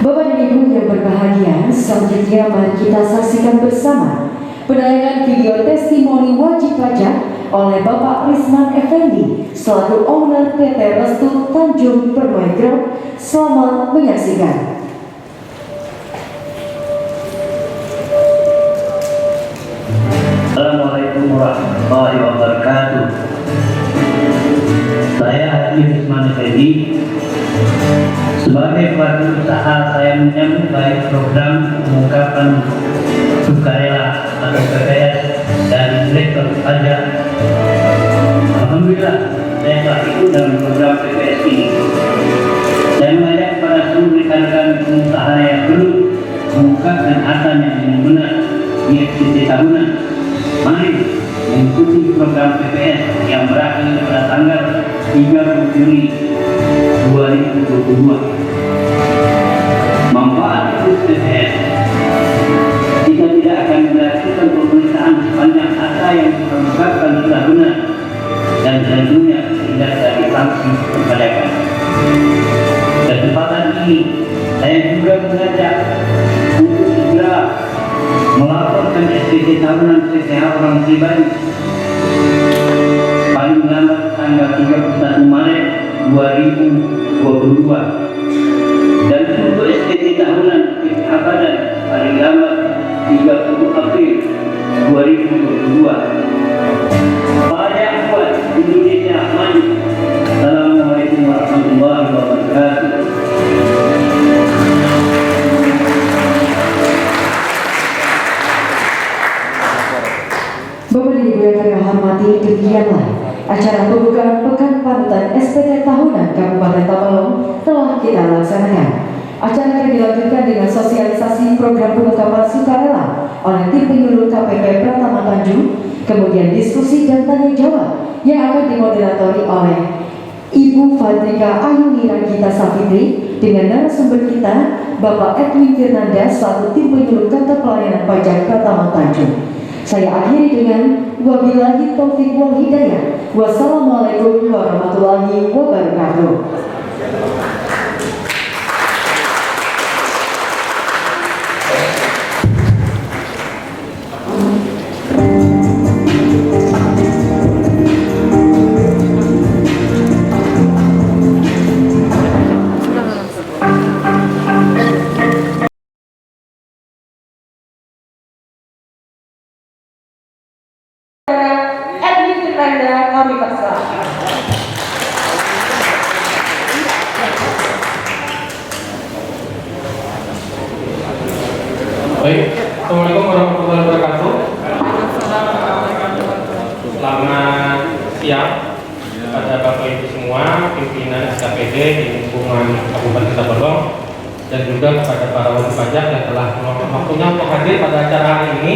Bapak dan Ibu yang berbahagia, selanjutnya mari kita saksikan bersama penayangan video testimoni wajib pajak oleh Bapak Risman Effendi selaku owner PT Restu Tanjung Permai Group. Selamat menyaksikan. Assalamualaikum warahmatullahi wabarakatuh. Saya Haji Risman Effendi. Sebagai pelaku usaha, saya menyambut baik program pengungkapan sukarela atau PPS dan direktur pajak. Alhamdulillah, saya telah ikut dalam program PPS ini. Saya mengajak kepada seluruh rekan-rekan pengusaha yang belum mengungkapkan hartanya dengan benar di SPT tahunan, mari mengikuti program PPS yang berakhir pada tanggal 30 Juli 2022. Manfaat ikut PPS, kita tidak akan melakukan pemeriksaan sepanjang harta yang diungkapkan sudah benar dan tentunya tidak dari sanksi perpajakan. Kesempatan ini saya juga mengajak untuk segera melaporkan SPT tahunan PPH orang pribadi paling lambat tanggal 31 Maret 2022 dan untuk SPT tahunan PPH badan paling lambat 30 April 2022. Pajak buat Indonesia maju. Assalamualaikum warahmatullahi wabarakatuh. Bapak dan Ibu yang kami hormati, demikianlah acara pembukaan Pekan Panutan SPT Tahunan Kabupaten Tabalong telah kita laksanakan. Acara akan dilanjutkan dengan sosialisasi program pengungkapan sukarela oleh tim penyuluh KPP Pratama Tanjung, kemudian diskusi dan tanya jawab yang akan dimoderatori oleh Ibu Fadrika Ayuni Ragita Safitri dengan narasumber kita Bapak Edwin Firnanda selaku tim penyuluh kantor pelayanan pajak Pratama Tanjung. Saya akhiri dengan wabillahi taufiq wal hidayah. Wassalamualaikum warahmatullahi wabarakatuh. Edwin Firnanda, kami persilakan. Baik, Assalamualaikum warahmatullahi wabarakatuh. Selamat siang pada Bapak Ibu semua, pimpinan SKPD di lingkungan Kabupaten Tabalong, dan juga kepada para wajib pajak yang telah meluangkan waktunya untuk hadir pada acara hari ini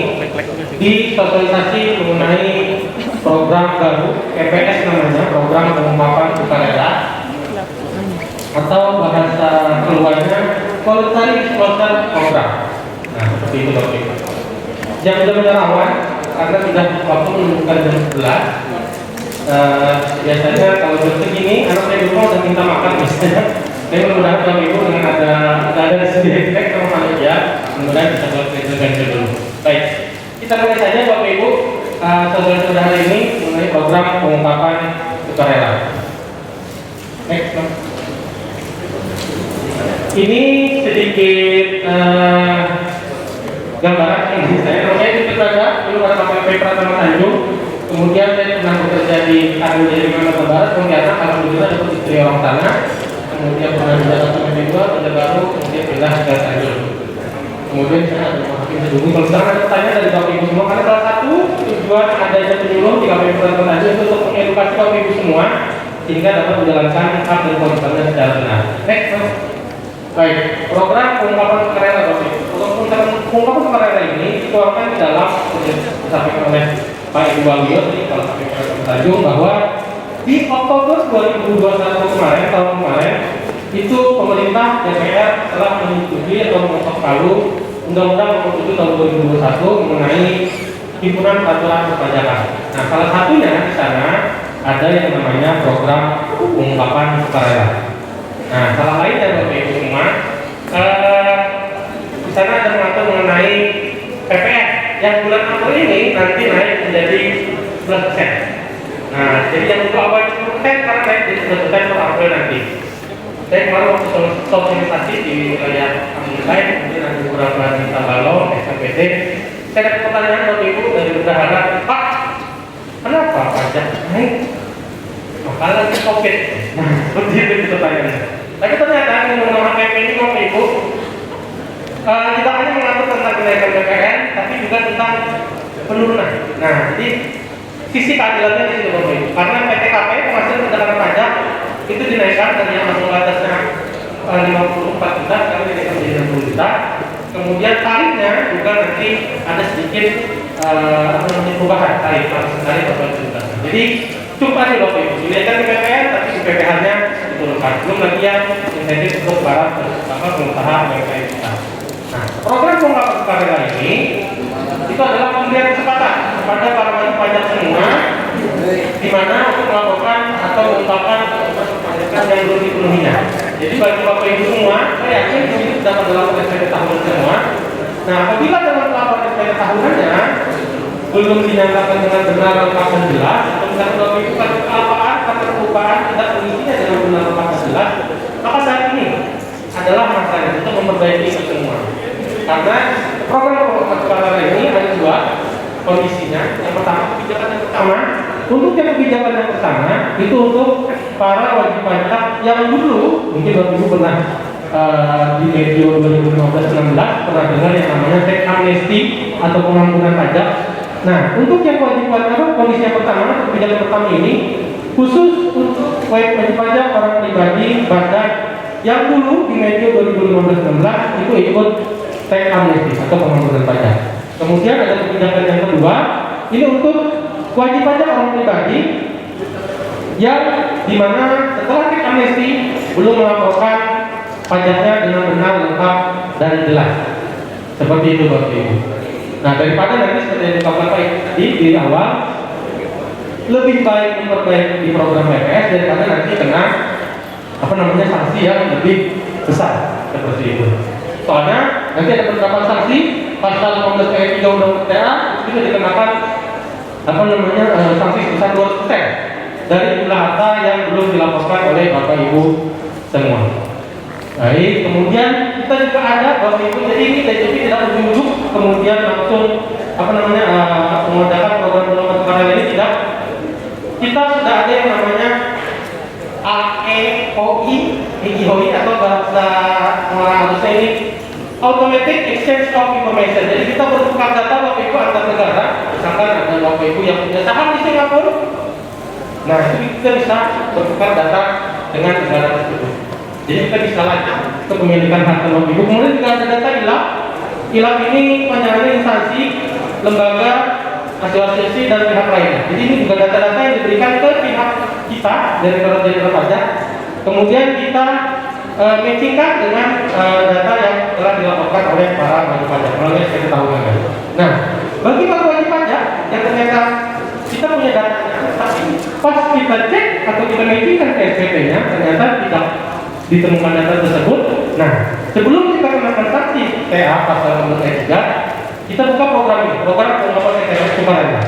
di sosialisasi mengenai program baru PPS, namanya program pengungkapan sukarela atau bahasa keluarnya voluntary disclosure program. Nah, seperti itu Bapak Ibu. Yang sudah menyerawan karena sudah waktu menunjukkan jam 11. Biasanya kalau jam segini anak saya di rumah udah minta makan biasanya. Tapi mudah-mudahan Bapak Ibu dengan ada sedikit teks sama panitia, mudah-mudahan bisa berpresentasi dulu. Baik, kita mulai saja Bapak Ibu saudara-saudara hari ini mengenai program pengungkapan sukarela. Next, ini sedikit gambaran ini. Saya namanya Edwin Firnanda, dulu pada KPP Pratama Tanjung. Kemudian saya pernah bekerja di Tanjung dari Kalimantan Barat. Kemudian alhamdulillah dapat istri orang sana. Kemudian pernah di Jakarta kedua, Orde Baru, kemudian pindah ke Tanjung. Kemudian saya ada makin sedungi. Kalau misalkan ada pertanyaan dari Bapak Ibu semua, karena salah satu tujuan adanya penyuluh di KPP Pratama Tanjung itu untuk mengedukasi Bapak Ibu semua sehingga dapat menjalankan hak dan kewajibannya secara benar. Next, baik, program pengungkapan sukarela Bapak Ibu. Pengungkapan sukarela ini dituangkan di dalam disampaikan oleh Pak Ibu Waluyo di Kepala KPP Pratama Tanjung bahwa di Oktober 2021 kemarin, tahun kemarin, itu pemerintah DPR telah menyetujui atau mengetok palu Undang-Undang Nomor 7 Tahun 2021 mengenai himpunan peraturan perpajakan. Nah, salah satunya di sana ada yang namanya program pengungkapan sukarela. Nah, salah lainnya Bapak Ibu semua, di sana ada mengatur mengenai PPS yang bulan April ini nanti naik menjadi 11%. Nah, jadi yang untuk awal itu karena saya jadi sudah selesai per April nanti. Saya kemarin waktu sosialisasi di wilayah kampung saya, kemudian ada beberapa di Tabalong, SKPD. Saya dapat pertanyaan dari Ibu dari bendahara, Pak, kenapa pajak naik? Makalah di COVID. Nah, seperti itu pertanyaannya. Tapi ternyata undang-undang HPP ini mau Ibu tidak hanya mengatur tentang kenaikan PPN, tapi juga tentang penurunan. Nah, jadi sisi keadilannya di situ Bapak Ibu. Karena PTKP penghasilan pendapatan pajak itu dinaikkan dari yang masuk batasnya 54 juta sekarang dinaikkan menjadi 60 juta. Kemudian tarifnya juga nanti ada sedikit perubahan tarif Bapak Ibu. Jadi cukup aja Bapak Ibu. Dinaikkan di PPN tapi di PPH-nya diturunkan. Belum lagi yang insentif untuk para pengusaha UMKM kita. Nah, program pengungkapan sukarela ini itu adalah pemberian kesempatan kepada para wajib pajak semua, di mana untuk melaporkan atau mengungkapkan pajak yang belum dipenuhinya. Jadi bagi Bapak Ibu semua, saya yakin ini sudah dalam SPT tahunan semua. Nah, apabila dalam laporan SPT tahunannya belum dinyatakan dengan benar, lengkap dan jelas, atau misalnya Bapak Ibu kelupaan karena kelupaan tidak mengisinya dengan benar, lengkap dan jelas, maka saat ini adalah masanya untuk memperbaiki itu semua. Karena program pengungkapan sukarela ini ada dua kondisinya. Yang pertama, kebijakan yang pertama, untuk yang kebijakan yang pertama itu untuk para wajib pajak yang dulu mungkin Bapak Ibu pernah di medio 2015-16 pernah dengar yang namanya tax amnesty atau pengampunan pajak. Nah, untuk yang wajib pajak kondisi yang pertama, kebijakan pertama ini khusus untuk wajib pajak orang pribadi badan yang dulu di medio 2015-16 itu ikut tax amnesty atau pengampunan pajak. Kemudian ada kebijakan yang kedua, ini untuk wajib pajak orang pribadi yang dimana setelah tax amnesty belum melaporkan pajaknya dengan benar, lengkap dan jelas. Seperti itu Bapak Ibu. Nah, daripada nanti seperti yang dikatakan Pak tadi di awal, lebih baik memperbaiki di program PPS daripada nanti kena sanksi yang lebih besar seperti itu. Soalnya nanti ada penerapan sanksi pasal 15 ayat 3 Undang-Undang TTA itu dikenakan sanksi sebesar 2% dari jumlah harta yang belum dilaporkan oleh Bapak Ibu semua. Baik, kemudian kita juga ada Bapak Ibu, jadi ini DJP tidak ujung-ujung kemudian langsung mengadakan program pengungkapan sukarela ini tidak. Kita sudah ada yang namanya AEOI atau bahasa halusnya ini Automatic Exchange of Information. Jadi kita bertukar data Bapak Ibu antar negara. Misalkan ada Bapak Ibu yang punya saham di Singapura, nah itu kita bisa bertukar data dengan negara tersebut. Jadi kita bisa lanjut kepemilikan harta Bapak Ibu. Kemudian juga ada data ILAP. ILAP ini panjangannya instansi, lembaga, asosiasi dan pihak lainnya. Jadi ini juga data-data yang diberikan ke pihak kita dari Direktorat Jenderal Pajak. Kemudian kita matchingkan dengan data yang telah dilaporkan oleh para wajib pajak melalui SPT tahunan. Nah, bagi para wajib pajak yang ternyata kita punya data, tapi pas kita cek atau kita matchingkan ke SPT-nya ternyata tidak ditemukan data tersebut. Nah, sebelum kita kenakan sanksi TA pasal 3, kita buka program ini, program pengungkapan sukarela.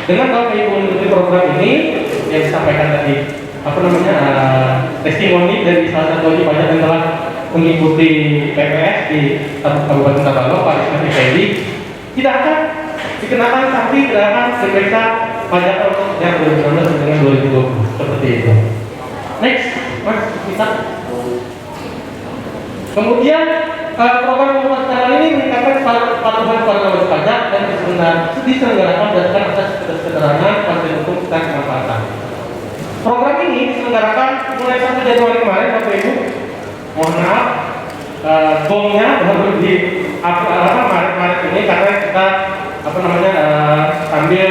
Dengan Bapak Ibu mengikuti program ini yang disampaikan tadi testimoni dari salah satu wajib pajak yang telah mengikuti PPS di Kabupaten Tabalong, Pak Rizky Fendi, tidak akan dikenakan sanksi, tidak akan diperiksa pajak untuk yang 2019 dengan 2020 seperti itu. Next, Mas, bisa. Kemudian program pengungkapan sukarela ini meningkatkan kepatuhan kepada wajib pajak dan diselenggarakan berdasarkan asas kesederhanaan, kepastian hukum dan kemanfaatan. Program ini diselenggarakan mulai 1 Januari kemarin Bapak Ibu. Mohon maaf, gongnya baru di Maret ini karena kita sambil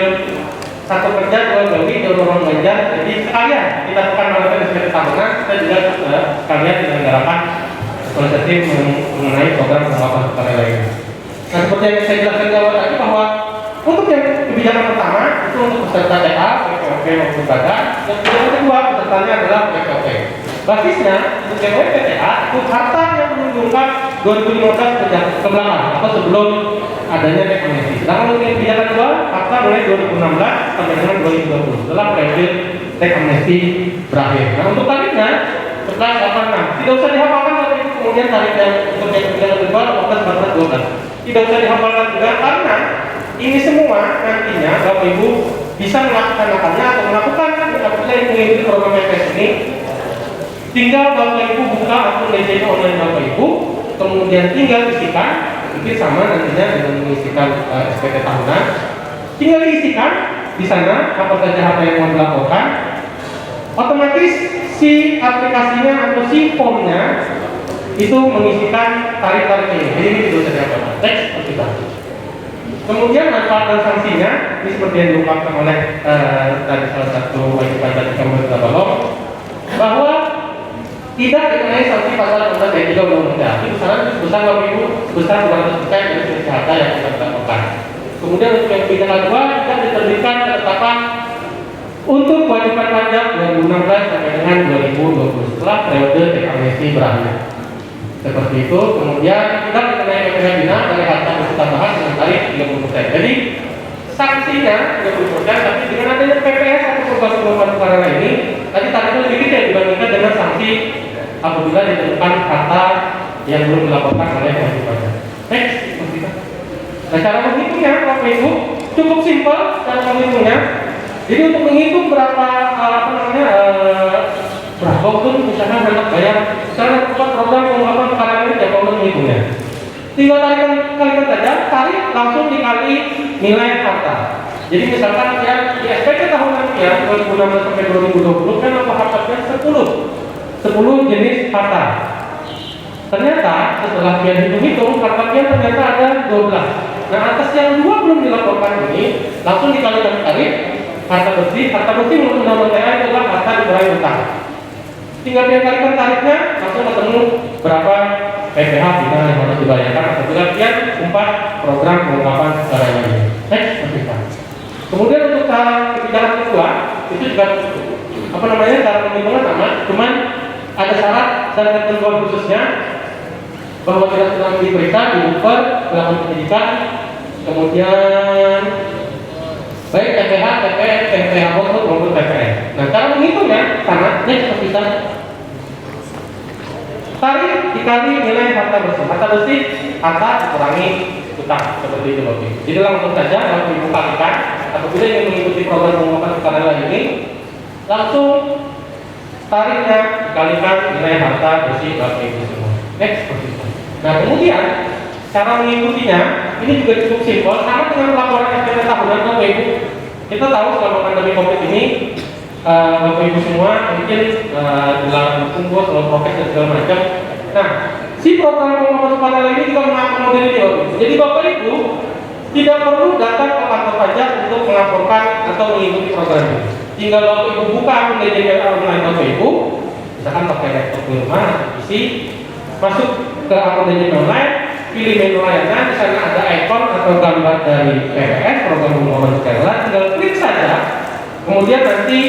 satu kerja dua gawi dorong ganjar. Jadi sekalian kita bukan melakukan SPT tahunan, kita juga sekalian diselenggarakan sosialisasi mengenai program pengungkapan sukarela ini. Nah, seperti yang saya jelaskan di awal tadi bahwa untuk yang kebijakan pertama itu untuk peserta TA, PPOP maupun badan. Yang kebijakan kedua pesertanya adalah PPOP. Basisnya untuk PPOP TA itu harta yang menunjukkan 2015 ke belakang atau sebelum adanya teks amnesti. Sedangkan untuk yang kebijakan kedua, fakta mulai 2016 sampai dengan 2020 setelah periode teks amnesti berakhir. Nah untuk tarifnya setelah 86 tidak usah dihafalkan tapi kemudian tarif yang untuk yang kebijakan kedua 14, 14, 12 tidak usah dihafalkan juga karena ini semua nantinya Bapak Ibu bisa melaksanakannya atau melakukan apabila yang mengikuti program PPS ini. Tinggal Bapak Ibu buka akun DJK online Bapak Ibu, kemudian tinggal isikan, mungkin sama nantinya dengan mengisikan SPT tahunan. Tinggal diisikan di sana apa saja harta yang mau dilaporkan. Otomatis si aplikasinya atau si formnya itu mengisikan tarif-tarif ini. Jadi ini tidak usah dihafalkan. Teks kita. Kemudian manfaat dan sanksinya ini seperti yang diungkapkan oleh tadi salah satu wajib pajak yang bergabung bahwa tidak dikenai sanksi pasal 11 ayat 3 Undang-Undang. Itu sebesar Bapak Ibu sebesar 200% dari selisih harta yang kita lakukan. Kemudian untuk yang kebijakan kedua kita diterbitkan ketetapan untuk kewajiban pajak 2016 sampai dengan 2020 setelah periode teks amnesti berakhir. Seperti itu. Kemudian tidak dikenai PPh bina dari harta bersih tambahan dengan tarif 30%. Jadi sanksinya 30%, tapi dengan adanya PPS atau perubahan sukarela ini tadi tarifnya lebih gede dibandingkan dengan sanksi apabila ditemukan harta yang belum dilaporkan oleh wajib pajak. Next, nah cara menghitungnya Bapak Ibu cukup simpel cara menghitungnya. Jadi untuk menghitung berapa berapa pun misalkan hendak bayar, misalnya program pengungkapan perkara ini tidak perlu menghitungnya. Tinggal kalikan saja tarif langsung dikali nilai harta. Jadi misalkan ya di SPT tahunan ya 2016 sampai 2020 kan apa hartanya 10 jenis harta. Ternyata setelah dia hitung-hitung harta dia ternyata ada 12. Nah atas yang 2 belum dilaporkan ini langsung dikalikan tarif harta bersih menurut undang-undang THR adalah harta dikurangi utang. Tinggal dia kalikan tarifnya langsung ketemu berapa PPh bina yang harus dibayarkan apabila dia umpat program pengungkapan secara ini. Next, kemudian untuk cara kebijakan kedua itu juga cara penghitungan sama, cuman ada syarat dan ketentuan khususnya bahwa tidak sedang diperiksa, diukur, melakukan penyidikan, kemudian baik PPh, PPN, PPh maupun PPN. Nah cara menghitungnya sama, seperti tadi. Tarif dikali nilai harta bersih. Harta bersih, harta dikurangi utang seperti itu Bapak Ibu. Jadi langsung saja kalau Ibu kalikan apabila ingin mengikuti program pengungkapan sukarela ini, langsung tarifnya dikalikan nilai harta bersih Bapak Ibu semua. Next, seperti itu. Nah kemudian cara mengikutinya ini juga cukup simpel, sama dengan laporan SPT tahunan Bapak Ibu. Kita tahu selama pandemi COVID ini Bapak Ibu semua mungkin dalam kumpul, selalu prokes dan segala macam. Nah, si program pengungkapan sukarela ini juga mengakomodir ini Bapak Ibu. Jadi Bapak Ibu tidak perlu datang ke kantor pajak untuk melaporkan atau mengikuti program ini. Tinggal Bapak Ibu buka akun DJK online Bapak Ibu, misalkan pakai laptop di rumah, isi, masuk ke akun DJK online, pilih menu layanan, di sana ada ikon atau gambar dari PPS program pengungkapan sukarela, tinggal klik saja. Kemudian nanti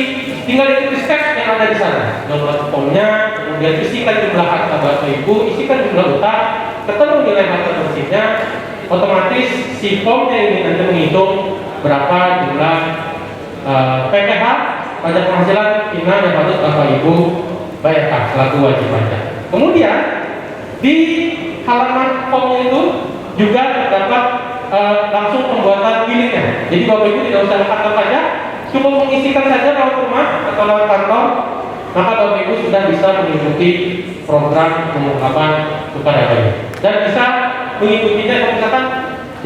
tinggal ikuti step yang ada di sana. Download formnya, kemudian isikan jumlah harta Bapak Ibu, isikan jumlah utang, ketemu nilai harta bersihnya, otomatis si formnya ini nanti menghitung berapa jumlah PPh, pajak penghasilan final yang harus Bapak Ibu bayarkan selaku wajib pajak. Kemudian di halaman formnya itu juga terdapat langsung pembuatan bilingnya. Jadi Bapak Ibu tidak usah ke kantor pajak, cukup mengisikan saja lewat rumah atau lewat kantor, maka Bapak Ibu sudah bisa mengikuti program pengungkapan sukarela ini. Dan bisa mengikutinya, misalkan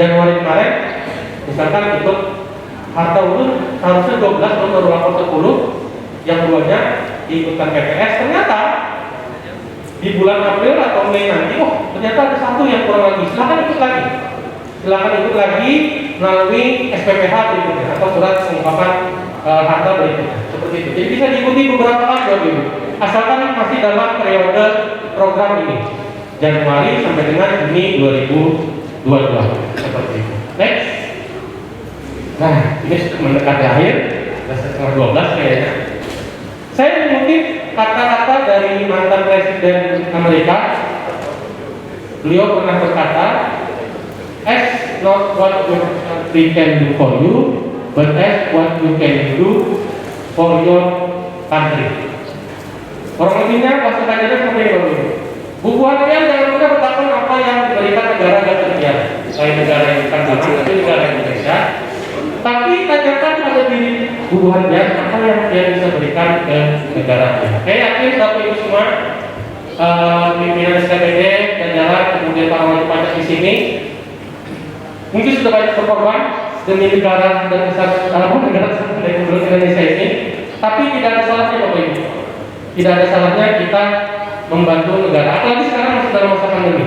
Januari kemarin, misalkan ikut harta urun harusnya 12, baru lapor 10, yang duanya diikutkan PPS. Ternyata di bulan April atau Mei nanti, ternyata ada satu yang kurang lagi. Silakan ikut lagi. Silakan ikut lagi melalui SPPH berikutnya atau surat pengungkapan harta berikutnya. Seperti itu. Jadi bisa diikuti beberapa kali Bapak Ibu. Asalkan masih dalam periode program ini. Januari sampai dengan Juni 2022. Seperti itu. Next. Nah, ini sudah mendekati akhir. Sudah 12 kayaknya. Saya mengutip kata-kata dari mantan Presiden Amerika. Beliau pernah berkata, as not what your country can do for you, but as what you can do for your country. Orang lebihnya bahasa kajiannya seperti ini. Buku harian jangan lupa bertakon apa yang diberikan negara tersedia, selain negara yang bukan sama, tapi negara Indonesia. Tapi tanyakan pada diri buku harian apa yang dia bisa berikan ke negaranya. Saya yakin Bapak Ibu semua, pimpinan SKPD, jajaran, kemudian para wajib pajak di sini, mungkin sudah banyak berkorban demi negara dan negara Indonesia ini. Tapi tidak ada salahnya Bapak Ibu. Tidak ada salahnya kita membantu negara, apalagi sekarang masih dalam masa pandemi.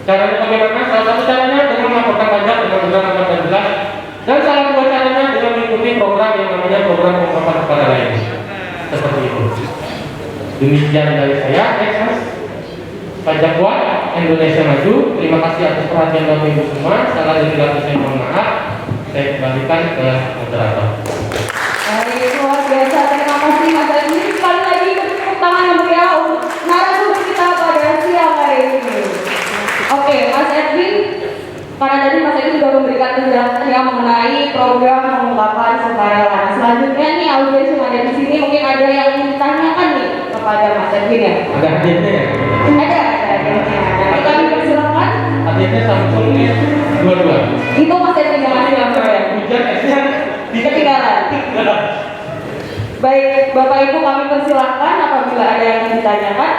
Caranya bagaimana? Salah satu caranya dengan melaporkan pajak dengan benar dan jelas, dan salah dua caranya dengan mengikuti program yang namanya program pengungkapan kepada lainnya. Seperti itu. Demikian dari saya, Mas Pajak Kuat Indonesia Maju. Terima kasih atas perhatian Bapak Ibu semua. Salah dari saya mohon maaf. Saya kembalikan ke moderator. Baik, luar biasa. Terima kasih Mas Edwin. Sekali lagi tepuk tangan yang meriah untuk narasumber kita pada siang hari ini. Oke, Mas Edwin, karena tadi Mas Edwin sudah memberikan penjelasan yang mengenai program pengungkapan sukarela. Selanjutnya nih audiens yang ada di sini mungkin ada yang ingin ditanyakan nih kepada Mas Edwin ya. Ada hadiahnya ya? Ada hadiahnya. Nanti kami persilakan. Hadiahnya Samsung dua-dua. Itu Mas Edwin yang masih yang Hujan esnya ketinggalan. Baik, Bapak Ibu kami persilahkan apabila ada yang ingin ditanyakan.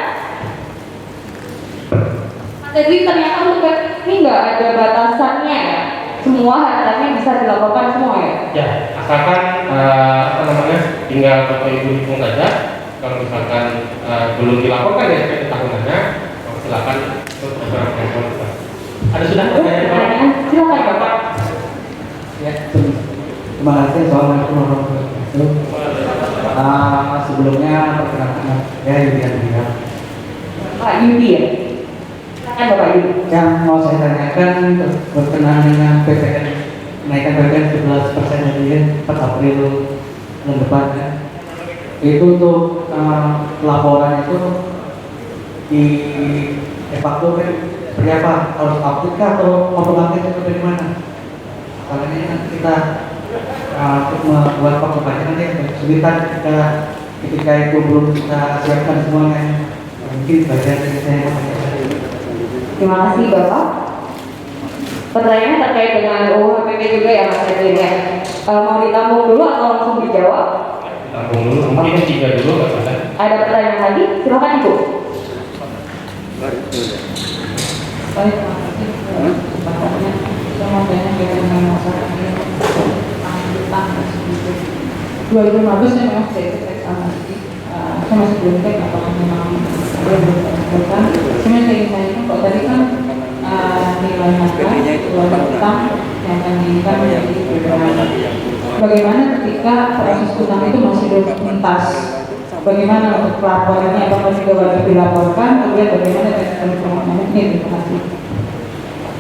Mas Edwin, ternyata untuk ini nggak ada batasannya ya? Semua hartanya bisa dilaporkan semua ya? Ya, asalkan tinggal Bapak Ibu hitung saja. Kalau misalkan belum dilaporkan ya SPT tahunannya, silakan untuk program handphone. Ada sudah pertanyaan? Silakan Bapak. Ya, terima kasih. Assalamualaikum warahmatullahi wabarakatuh. Sebelumnya perkenalkan saya Yudi Andria. Pak Yudi ya? Silakan Bapak Yudi. Yang mau saya tanyakan berkenaan dengan PPN, kenaikan PPN 11% dari 4 April bulan depan ya. Itu untuk laporan itu di faktur kan seperti apa? Harus update kah atau otomatis atau dari mana? Karena ini kan kita untuk membuat faktur pajak nanti kesulitan ketika itu belum kita siapkan semuanya. Mungkin bagian dari saya. Terima kasih Bapak. Pertanyaan terkait dengan UU HPP juga ya Mas Edwin ya. Mau ditambung dulu atau langsung dijawab? Tampung dulu, mungkin 3 dulu nggak bisa. Ada pertanyaan lagi? Silakan Ibu. Baik, terima kasih kesempatannya. Saya mau tanya bagaimana masalah ini angkutan tersebut. 2015 saya memang saya teks amnesti. Saya masih belum cek apakah memang ada yang belum terangkan. Saya ingin tanyakan kok tadi kan nilai harga jual utang yang akan diinginkan menjadi berbeda. Bagaimana ketika proses utang itu masih belum tuntas? Bagaimana untuk pelaporannya? Apakah juga wajib dilaporkan? Kemudian bagaimana dengan informasi ini? Terima kasih.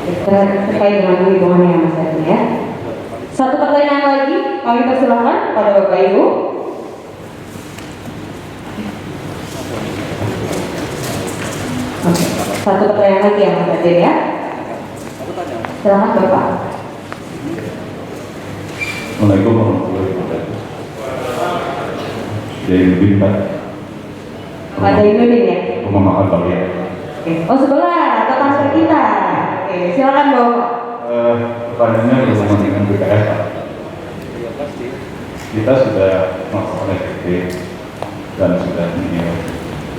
Terkait dengan perhitungannya Mas Edwin ya. Satu pertanyaan lagi, kami persilahkan pada Bapak Ibu. Oke, satu pertanyaan lagi ya Mas Edwin ya. Silakan Bapak. Assalamualaikum warahmatullahi wabarakatuh. Zainuddin Pak. Pak Zainuddin ya. Rumah makan Pak ya. Oke. Oh sebelah, tetangga kita. Oke, silakan Bapak. Pertanyaannya berhubungan dengan BPS Pak. Kita sudah melakukan SPT dan sudah menilai.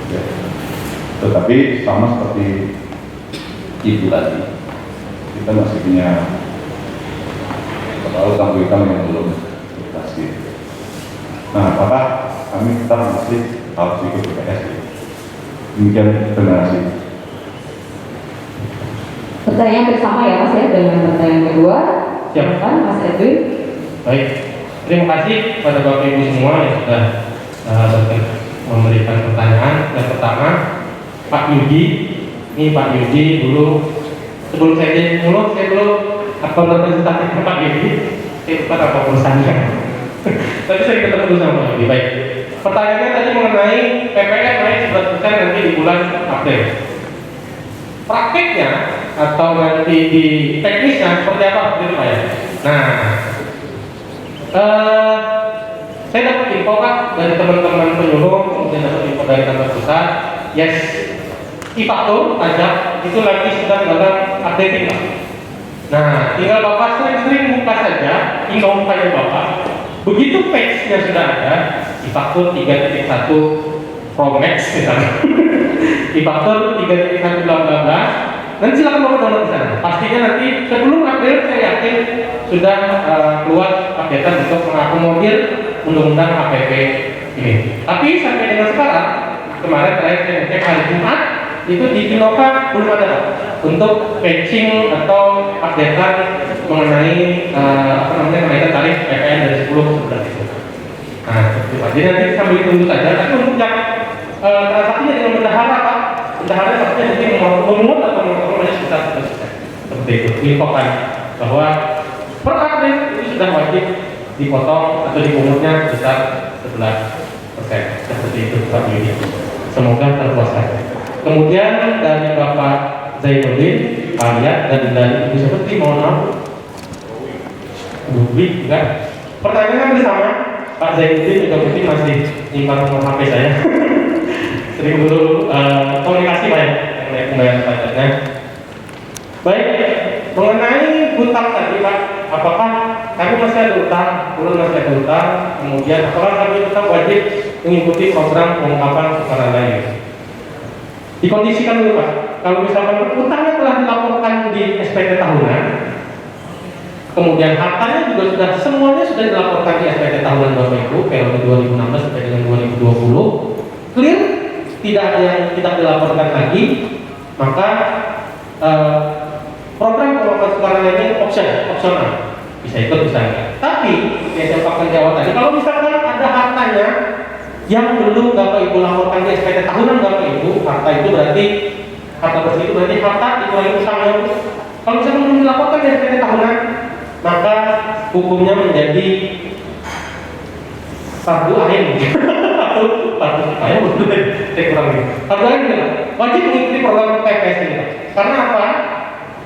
Ya. Tetapi sama seperti Ibu tadi, kita masih punya utang piutang yang belum dikasih. Nah, apakah kami tetap masih harus ikut BPS? Demikian, terima kasih. Pertanyaan bersama ya Mas ya dengan pertanyaan kedua. Silakan Mas Edwin. Baik, terima kasih pada Bapak Ibu semua yang sudah memberikan pertanyaan. Yang pertama, Pak Yudi. Ini Pak Yudi dulu sebelum saya jadi muluk, saya dulu akun representatif Pak Yudi. Saya lupa apa perusahaannya. Tapi saya ketemu sama Pak Yudi. Baik. Pertanyaannya tadi mengenai PPN naik 11% nanti di bulan April. Praktiknya atau nanti di teknisnya seperti apa gitu Pak ya. Nah, saya dapat info Pak dari teman-teman penyuluh, kemudian dapat info dari kantor pusat. Yes, e-faktur pajak itu lagi sudah dalam updating Pak. Nah, tinggal Bapak sering-sering buka saja income file Bapak. Begitu page-nya sudah ada, e-faktur 3.1 Pro Max misalnya, e-faktur 3.1 bla bla bla. Nanti silakan Bapak download di sana. Pastinya nanti sebelum April saya yakin sudah keluar updatean untuk mengakomodir undang-undang HPP ini. Tapi sampai dengan sekarang, kemarin terakhir saya ngecek hari Jumat, itu di Innova belum ada Pak untuk patching atau updatean mengenai kenaikan tarif PPN dari 10 ke 11 itu. Nah, seperti itu. Jadi nanti sambil ditunggu saja. Tapi untuk yang transaksinya dengan bendahara Pak, bendahara pastinya nanti memungut atau mengumpulkannya sekitar 11%. Seperti itu. Diinfokan bahwa per April itu sudah wajib dipotong atau dipungutnya sebesar 11%. Seperti itu Pak Yudi. Semoga terpuaskan. Kemudian dari Bapak Zainuddin, Arya, dan dari Ibu Seperti, mohon maaf, Dubi juga. Pertanyaannya sama, Pak Zainuddin juga mungkin masih nyimpan nomor HP saya. Sering dulu komunikasi banyak mengenai pembayaran pajaknya. Baik, mengenai hutang tadi Pak, apakah kami masih ada utang, turun masih ada utang, kemudian apakah kami tetap wajib mengikuti program pengungkapan sukarela lain? Dikondisikan dulu Pak, kalau misalkan utangnya telah dilaporkan di SPT tahunan, kemudian hartanya juga semuanya sudah dilaporkan di SPT tahunan Bapak Ibu periode 2016 sampai dengan 2020, clear, tidak ada yang tidak dilaporkan lagi, maka program pengungkapan sukarela ini opsional, bisa ikut bisa enggak. Tapi yang saya pakai jawab tadi, kalau misalkan ada hartanya yang belum Bapak Ibu laporkan di SPT tahunan Bapak Ibu, harta itu berarti harta bersih itu berarti harta dikurangi utangnya. Kalau misalnya belum dilaporkan di SPT tahunan, maka hukumnya menjadi fardu ain. Fardu saya betul saya kurang ini. Fardu ain gitu. Wajib mengikuti program PPS ini. Karena apa?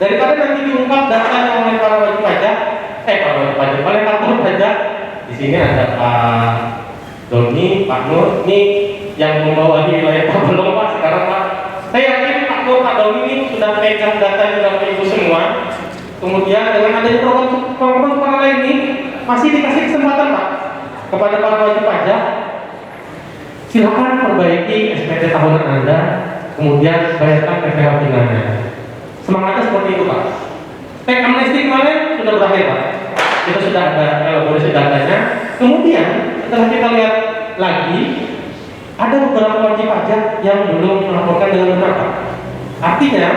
Daripada nanti diungkap datanya oleh para wajib pajak, oleh kantor pajak. Di sini ada Pak Doni, Pak Nur, ini yang membawa di wilayah Tabalong Pak sekarang Pak. Saya yakin Pak Nur, Pak Doni ini sudah pegang data di Bapak Ibu semua. Kemudian dengan adanya program sukarela ini masih dikasih kesempatan Pak kepada para wajib pajak. Silakan perbaiki SPT tahunan Anda, kemudian bayarkan PPh finalnya. Semangatnya seperti itu Pak. Teks amnesti kemarin sudah berakhir Pak. Kita sudah ada elaborasi datanya. Kemudian setelah kita lihat lagi, ada beberapa wajib pajak yang belum melaporkan dengan benar Pak. Artinya,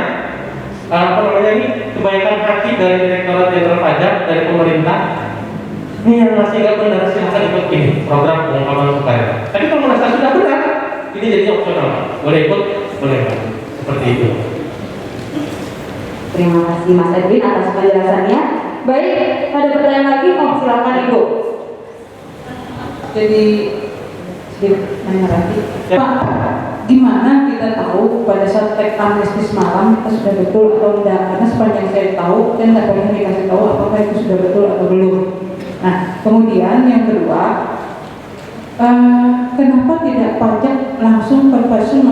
ini kebanyakan hati dari Direktorat Jenderal Pajak dari pemerintah. Ini yang masih nggak benar, silahkan ikut ini program pengungkapan sukarela. Tapi kalau merasa sudah benar, ini jadi opsional Pak. Boleh ikut, boleh Pak. Seperti itu. Terima kasih Mas Edwin atas penjelasannya. Baik, ada pertanyaan lagi? Silakan Ibu. Jadi mengerti Pak, gimana kita tahu pada saat teks amnesti semalam kita sudah betul atau tidak? Karena sepanjang saya tahu, saya tidak pernah dikasih tahu apakah itu sudah betul atau belum. Nah, kemudian yang kedua, kenapa tidak pajak langsung per person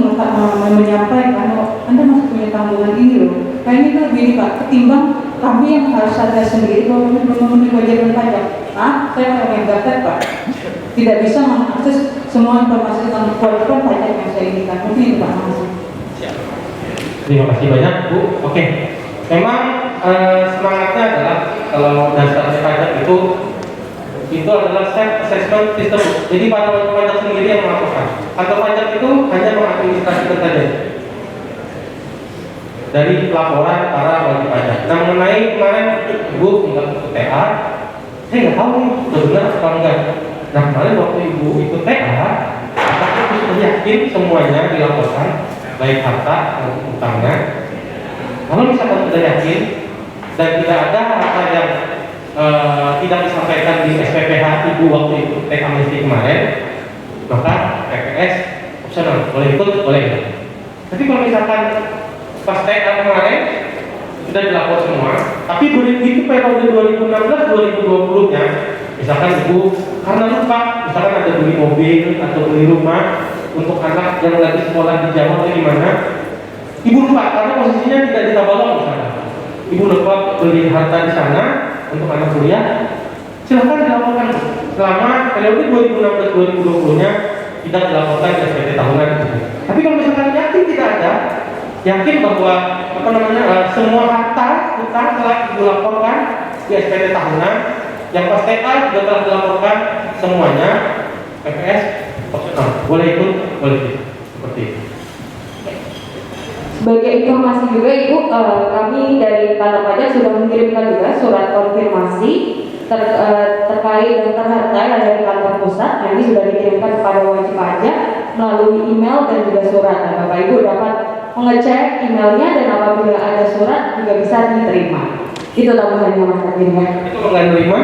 menyampaikan Anda masih punya tanggungan ini loh? Kayaknya itu lebih Pak, ketimbang kami yang harus sadar sendiri bahwa memenuhi kewajiban pajak. Saya orang yang gaptek Pak, tidak bisa mengakses semua informasi tentang kewajiban pajak yang saya inginkan. Mungkin itu Pak. Terima kasih banyak Bu. Oke, memang semangatnya adalah kalau dasar pajak itu adalah self assessment system. Jadi para wajib pajak sendiri yang melakukan. Kantor pajak itu hanya mengadministrasikan saja dari laporan para wajib pajak. Nah, mengenai kemarin Ibu tinggal ke TA, saya nggak tahu nih sudah benar atau enggak. Nah, kemarin waktu Ibu ikut TA, apakah Ibu sudah yakin semuanya dilaporkan, baik harta maupun utangnya? Kalau misalkan sudah yakin dan tidak ada harta yang tidak disampaikan di SPPH Ibu waktu itu teks amnesti kemarin, maka PPS opsional, boleh ikut, boleh. Tapi kalau misalkan pas TA kemarin sudah dilapor semua. Tapi itu periode 2016-2020 nya, misalkan ibu karena lupa, misalkan ada beli mobil atau beli rumah untuk anak yang lagi sekolah di Jawa atau di mana, ibu lupa karena posisinya tidak di Tabalong misalkan. Ibu lupa beli harta di sana untuk anak kuliah, silahkan dilaporkan selama periode 2016-2020 nya tidak dilaporkan ke SPT tahunan. Tapi kalau misalkan yakin tidak ada, yakin bahwa semua harta hutang telah dilaporkan di SPT tahunan, yang pas TA juga telah dilaporkan semuanya, PPS opsional, boleh ikut, boleh tidak, seperti itu. Sebagai informasi juga Ibu, kami dari kantor pajak sudah mengirimkan juga surat konfirmasi terkait daftar harta yang dari kantor pusat. Yang ini sudah dikirimkan kepada wajib pajak melalui email dan juga surat. Dan Bapak Ibu dapat mengecek emailnya dan apabila ada surat juga bisa diterima. Itu tambahannya Mas Adin ya. Itu kalau nggak terima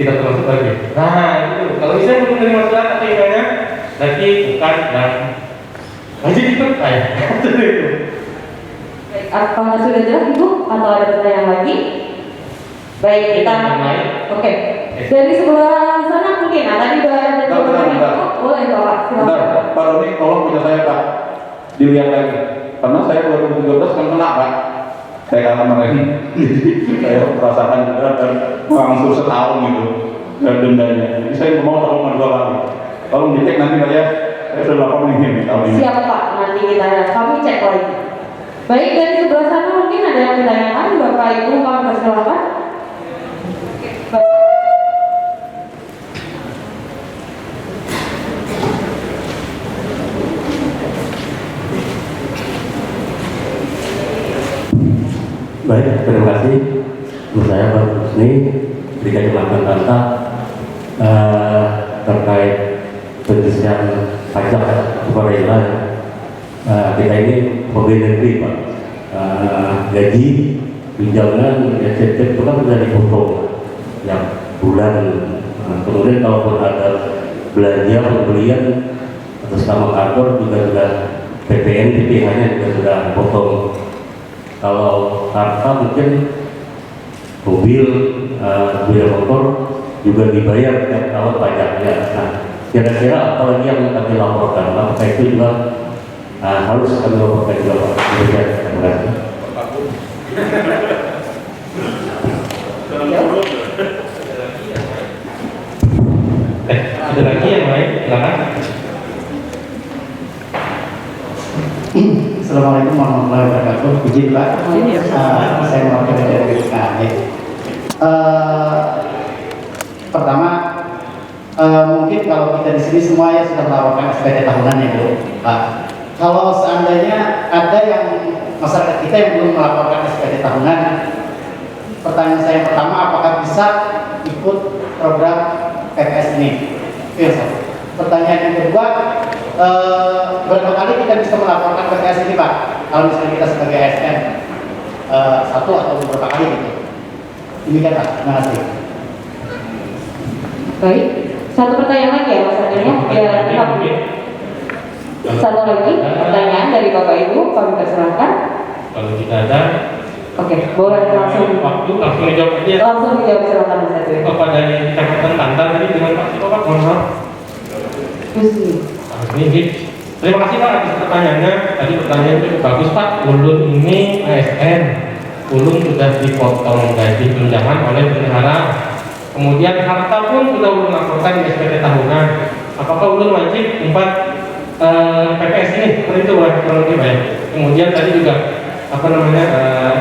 tidak termasuk lagi. Nah itu kalau misalnya belum menerima surat atau emailnya, berarti bukan dan wajib ikut kayak itu. Baik, apakah sudah jelas Ibu atau ada pertanyaan lagi? Baik, kita oke. Dari sebelah sana mungkin, tadi udah ada boleh Bapak. Bentar, Pak Doni, tolong punya saya Pak dilihat lagi, karena saya 2013 kan kena Pak, saya kena ini, saya merasakan juga dan langsung setahun gitu dan dendanya. Jadi saya mau tolong dua kali, tolong dicek nanti Pak ya, saya sudah lapor ini tahun ini. Siap Pak, nanti kami cek lagi. Baik, dari sebelah sana mungkin ada yang ditanyakan, Bapak Ibu kami persilakan. Baik, terima kasih. Menurut saya Pak Husni ketika dilakukan data terkait penelitian pajak Korea, kita ini pegawai negeri Pak, gaji, tunjangan, etc. itu kan sudah dipotong yang bulan. Kemudian kalaupun ada belanja pembelian atas nama kantor juga sudah PPN, PPH-nya juga sudah potong. Kalau harta mungkin mobil, sepeda motor juga dibayar setiap tahun pajaknya. Nah, kira-kira apa lagi yang kami laporkan? Apakah itu juga harus kami laporkan juga Pak? Terima kasih. Ada lagi yang lain? Silakan. Assalamualaikum warahmatullahi wabarakatuh. Izin Pak, saya mau dari BKD. Pertama, mungkin kalau kita di sini semua ya sudah melaporkan SPT tahunan ya Bu. Kalau seandainya ada yang masyarakat kita yang belum melaporkan SPT tahunan, pertanyaan saya yang pertama, apakah bisa ikut program PPS ini? Itu yang satu. Pertanyaan yang kedua, berapa kali kita bisa melaporkan PPS ini Pak? Kalau misalnya kita sebagai ASN, satu atau beberapa kali gitu. Demikian Pak, terima kasih. Baik, satu pertanyaan lagi ya Mas Adin ya. Satu lagi pertanyaan dari Bapak Ibu, kami persilahkan. Kalau tidak ada, oke, boleh langsung dijawab aja. Langsung dijawab, silakan Mas Adin. Bapak dari Kecamatan Tantan tadi dengan Pak Siko Pak, mohon maaf. Terima kasih Pak atas pertanyaannya. Tadi pertanyaan itu bagus Pak. Ulun ini ASN, ulun sudah dipotong gaji tunjangan oleh bendahara. Kemudian harta pun sudah ulun laporkan di SPT tahunan. Apakah ulun wajib empat PPS ini? Seperti itu Pak, kurang lebih Pak. Kemudian tadi juga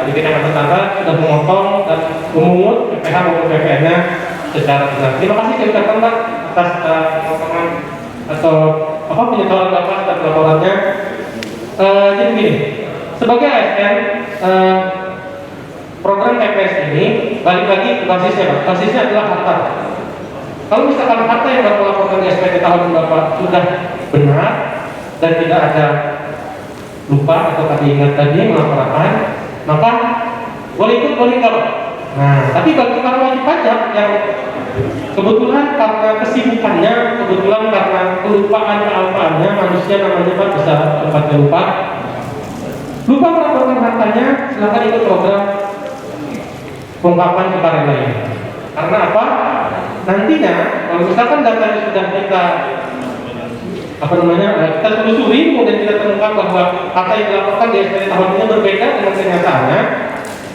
di Kecamatan Tantan sudah memotong dan memungut PPH maupun PPN-nya secara benar. Terima kasih saya ucapkan Pak atas potongan atau penyetoraan Bapak dan laporannya. Jadi begini, sebagai ASN, program PPS ini balik lagi basisnya Pak. Basisnya adalah harta. Kalau misalkan harta yang Bapak laporkan di SPT tahun Bapak sudah benar dan tidak ada lupa atau tadi ingat tadi melaporkan, maka boleh ikut, boleh enggak Pak. Nah, tapi bagi para wajib pajak yang kebetulan karena kesibukannya, kebetulan karena kelupaan kealpaannya, manusia namanya Pak bisa tempatnya lupa. lupa melaporkan hartanya, silakan ikut program pengungkapan sukarela ini. Karena apa? Nantinya kalau misalkan datanya sudah kita kita telusuri, kemudian kita temukan bahwa harta yang dilaporkan di SPT tahun ini berbeda dengan kenyataannya,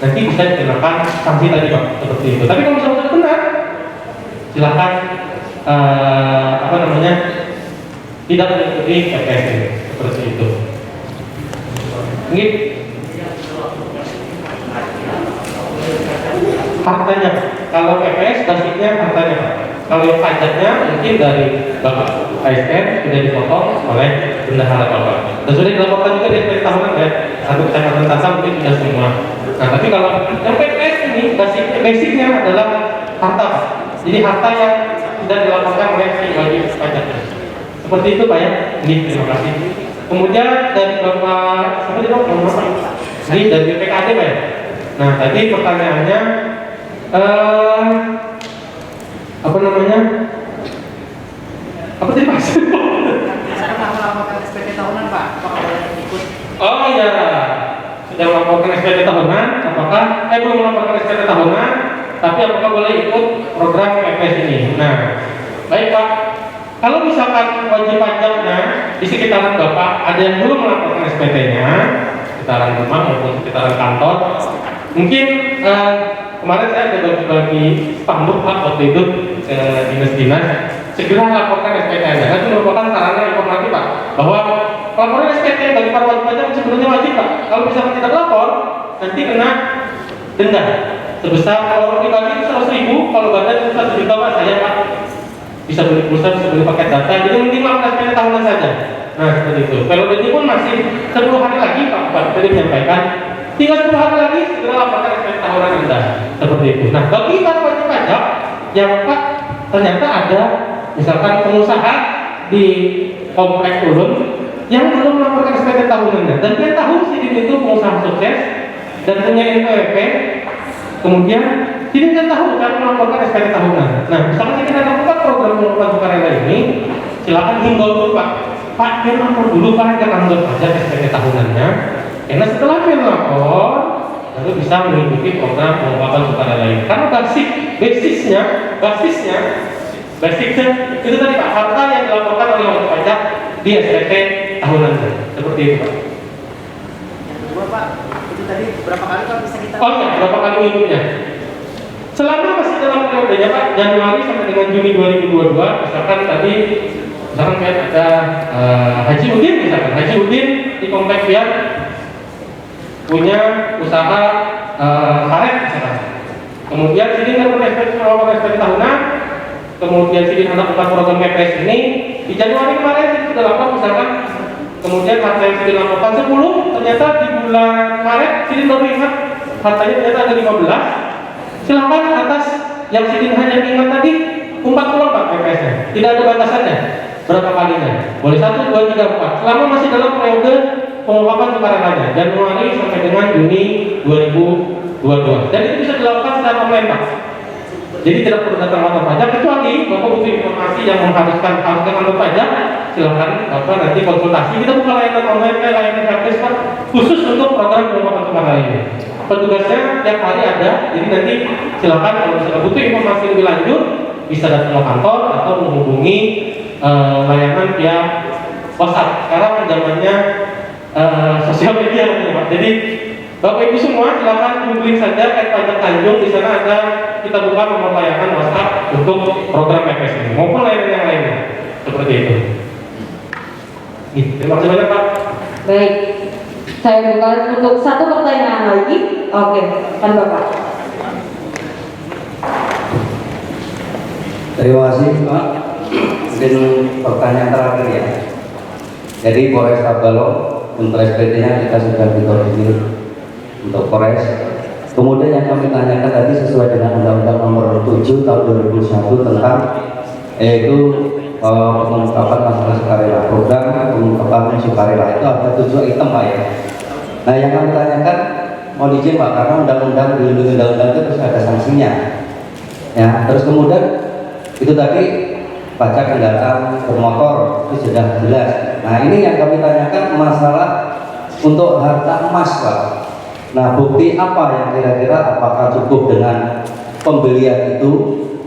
nanti bisa dikenakan sanksi tadi Pak, seperti itu. Tapi kalau misalnya benar, silakan tidak mengikuti PPS ini, seperti itu. Ini hartanya, kalau PPS basicnya hartanya Pak. Kalau yang pajaknya mungkin dari Bapak ASN sudah dipotong oleh bendahara Bapak. Dan sudah dilaporkan juga di SPT tahunan ya, satu kecamatan Tasa mungkin sudah semua. Nah tapi kalau yang PPS ini basicnya adalah harta Pak. Jadi harta yang sudah dilaporkan oleh si wajib pajaknya. Seperti itu Pak ya. Ini terima kasih. Kemudian dari Bapak siapa itu Bapak? Ini dari BPKD Pak ya. Nah tadi pertanyaannya apa tadi Pak? Saya pernah melaporkan SPT tahunan Pak, apakah boleh ikut? Oh iya, sudah melaporkan SPT tahunan, apakah belum melaporkan SPT tahunan, tapi apakah boleh ikut program PPS ini? Nah, baik Pak. Kalau misalkan wajib pajaknya di sekitaran Bapak ada yang belum melaporkan SPT-nya, sekitaran rumah maupun sekitaran kantor, mungkin kemarin saya ada bagi spanduk Pak waktu itu dinas-dinas segera laporkan SPT-nya. Itu merupakan sarana informatif Pak bahwa laporan SPT bagi para wajib pajak sebenarnya wajib Pak. Kalau misalkan tidak lapor nanti kena denda sebesar kalau pribadi itu 100.000, kalau badan itu 1 juta Pak. Saya Pak bisa beli pulsa, bisa beli paket data. Jadi mending laporan SPT tahunan saja. Nah seperti itu. Periode ini pun masih 10 hari lagi Pak tadi menyampaikan. Tinggal 10 hari lagi segera laporkan SPT tahunan Anda. Seperti itu. Nah, bagi para wajib pajak yang Pak ternyata ada misalkan pengusaha di komplek Ulun yang belum melaporkan SPT tahunannya dan dia tahu Sidin itu pengusaha sukses dan punya NPWP, kemudian Sidin kan tahu cara melaporkan SPT tahunan. Nah, misalkan kita lakukan program pengungkapan sukarela ini, silakan himbau dulu Pak, dia lapor dulu Pak ke kantor pajak SPT tahunannya. Karena setelah dia lapor, lalu bisa mengikuti program pengungkapan sukarela ini. Karena basisnya itu tadi Pak, harta yang dilaporkan oleh wajib pajak di SPT tahunan seperti itu Pak. Yang kedua Pak, itu tadi berapa kali Pak bisa kita? Oh iya, berapa kali minggunya? Selama masih dalam periodenya Pak, Januari sampai dengan Juni 2022, misalkan kayak ada Haji Udin misalkan, Haji Udin di komplek Biar punya usaha karet misalkan. Kemudian Sidin melakukan SPT tahunan, kemudian Sidin hendak buka program PPS ini di Januari kemarin Sidin sudah lapor misalkan, kemudian harta yang Sidin laporkan 10, ternyata di bulan Maret Sidin baru ingat hartanya ternyata ada 15. Silakan atas yang Sidin hanya ingat tadi umpat ulang Pak PPS-nya, tidak ada batasannya berapa kalinya, boleh 1, 2, 3, 4 selama masih dalam periode pengungkapan sukarelanya Januari sampai dengan Juni 2022, dan itu bisa dilakukan secara online Pak. Jadi tidak perlu datang kantor pajak, kecuali Bapak butuh informasi yang mengharuskan ke kantor pajak, silakan Bapak nanti konsultasi. Kita buka layanan online, layanan gratis Pak, khusus untuk program pengungkapan sukarela ini. Petugasnya tiap hari ada, jadi nanti silakan kalau misalnya butuh informasi lebih lanjut bisa datang ke kantor atau menghubungi layanan via WhatsApp. Sekarang zamannya sosial media Pak. Jadi Bapak Ibu semua silakan googling saja @pajak Tanjung, di sana ada kita buka nomor layanan WhatsApp untuk program PPS ini maupun layanan yang lainnya seperti itu. Terima kasih banyak Pak. Baik, saya buka untuk satu pertanyaan lagi. Oke, kan Bapak. Terima kasih Pak. Mungkin pertanyaan terakhir ya. Jadi Polres Tabalong untuk SPT-nya kita sudah dikoordinir untuk Polres. Kemudian yang kami tanyakan tadi sesuai dengan Undang-Undang Nomor 7 Tahun 2001 tentang yaitu pengungkapan masalah sukarela, program pengungkapan sukarela itu ada 7 item Pak ya. Nah yang kami tanyakan mau izin Pak, karena undang-undang itu terus ada sanksinya. Ya, terus kemudian itu tadi pajak kendaraan bermotor itu sudah jelas. Nah ini yang kami tanyakan masalah untuk harta emas Pak. Nah bukti apa yang kira-kira apakah cukup dengan pembelian itu?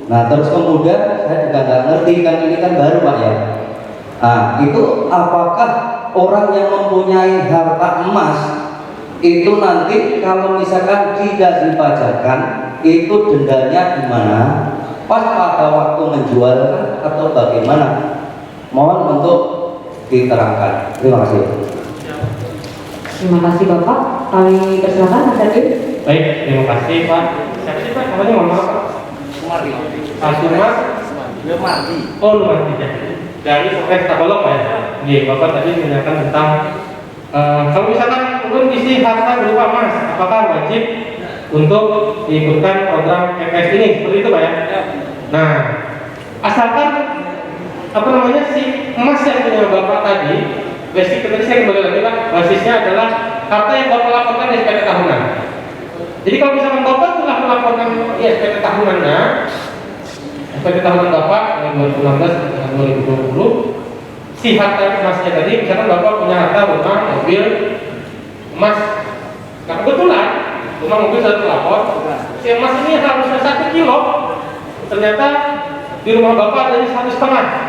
Nah terus kemudian saya juga nggak ngerti kan ini kan baru Pak ya. Nah itu apakah orang yang mempunyai harta emas itu nanti kalau misalkan tidak dipajakan itu dendanya gimana? Pas pada waktu menjual atau bagaimana? Mohon untuk diterangkan. Terima kasih. Terima kasih Bapak. Kami persilakan Mas Erwin. Baik, terima kasih Pak. Siapa sih Pak? Namanya mohon maaf Pak. Sumardi. Pak Sumar. Lumardi. Oh Lumardi ya. Dari Polres Tabalong Pak ya. Iya, Bapak tadi menanyakan tentang kalau misalkan turun isi harta berupa emas, apakah wajib untuk diikutkan program PPS ini? Seperti itu Pak ya. Nah, asalkan apa namanya si emas yang punya Bapak tadi, basic tadi saya kembali lagi Pak, basisnya adalah harta yang Bapak laporkan di SPT tahunan. Jadi kalau misalkan Bapak telah melaporkan di SPT tahunannya, SPT tahunan Bapak yang 2016 dan 2020, si harta emasnya tadi, misalkan Bapak punya harta rumah, mobil, emas. Nah kebetulan rumah mobil sudah terlapor, si emas ini harusnya 1 kilo, ternyata di rumah Bapak adanya 1,5.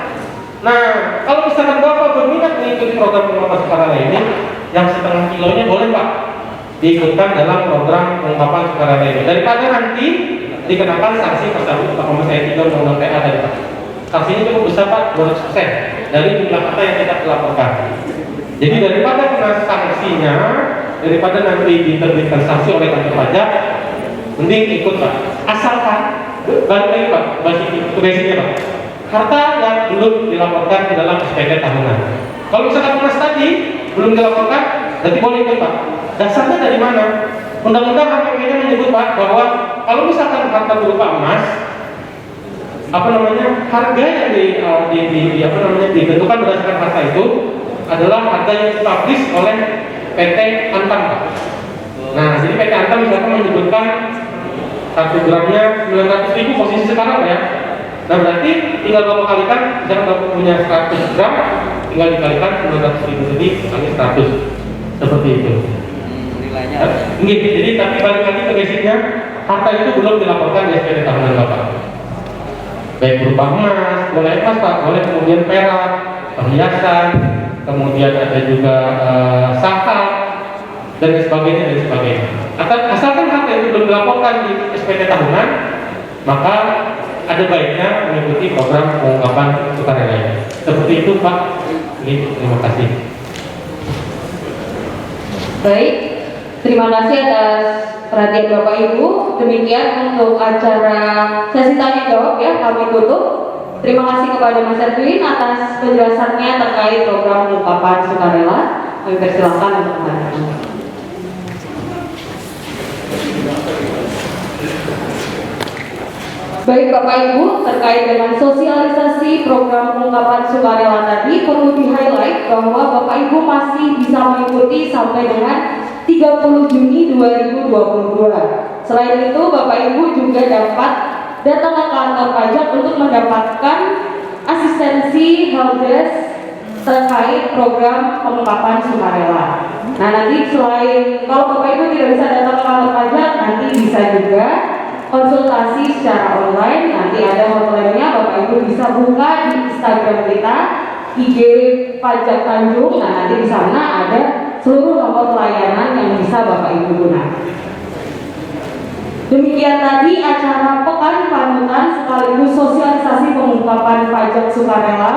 Nah, kalau misalkan Bapak berminat mengikuti program pengungkapan sukarela ini, yang 1,5 kilonya boleh Pak diikutkan dalam program pengungkapan sukarela ini. Daripada nanti dikenakan sanksi pasal 4 ayat 3 Undang-Undang PA tadi Pak. Sanksinya cukup besar Pak, 200% dari jumlah harta yang kita laporkan. Jadi daripada kena sanksinya, daripada nanti diterbitkan sanksi oleh kantor pajak, mending ikut Pak. Asalkan balik lagi Pak, basicnya Pak. Harta yang belum dilaporkan ke dalam SPT tahunan. Kalau misalkan emas tadi belum dilaporkan, berarti boleh ikut Pak. Dasarnya dari mana? Undang-undang HPP-nya menyebut Pak bahwa kalau misalkan harta berupa emas, apa namanya, harga yang ditentukan berdasarkan harta itu adalah harga yang dipublish oleh PT Antam Pak. Nah, jadi PT Antam misalkan menyebutkan 1 gramnya 900.000 posisi sekarang ya. Nah berarti tinggal Bapak kalikan, misalkan Bapak punya 100 gram, tinggal dikalikan 900.000 jadi kali 100, seperti itu. Jadi tapi balik lagi ke basicnya, harta itu belum dilaporkan di SPT tahunan Bapak. Baik berupa emas, boleh emas Pak, boleh kemudian perak, perhiasan, kemudian ada juga saham dan sebagainya. Asalkan harta itu belum dilaporkan di SPT tahunan, maka ada baiknya mengikuti program pengungkapan sukarela ini. Seperti itu Pak. Terima kasih. Baik, terima kasih atas perhatian Bapak Ibu. Demikian untuk acara sesi tanya jawab ya, kami tutup. Terima kasih kepada Mas Erwin atas penjelasannya terkait program pengungkapan sukarela. Kami persilakan untuk menghadiri. Baik Bapak Ibu, terkait dengan sosialisasi program pengungkapan sukarela tadi, perlu di-highlight bahwa Bapak Ibu masih bisa mengikuti sampai dengan 30 Juni 2022. Selain itu, Bapak Ibu juga dapat datang ke kantor pajak untuk mendapatkan asistensi helpdesk terkait program pengungkapan sukarela. Nah nanti selain kalau Bapak Ibu tidak bisa datang ke kantor pajak, nanti bisa juga konsultasi secara online. Nanti ada hotline-nya, Bapak Ibu bisa buka di Instagram kita, IG Pajak Tanjung. Nah nanti di sana ada seluruh nomor pelayanan yang bisa Bapak Ibu gunakan. Demikian tadi acara Pekan Panutan sekaligus sosialisasi pengungkapan pajak sukarela.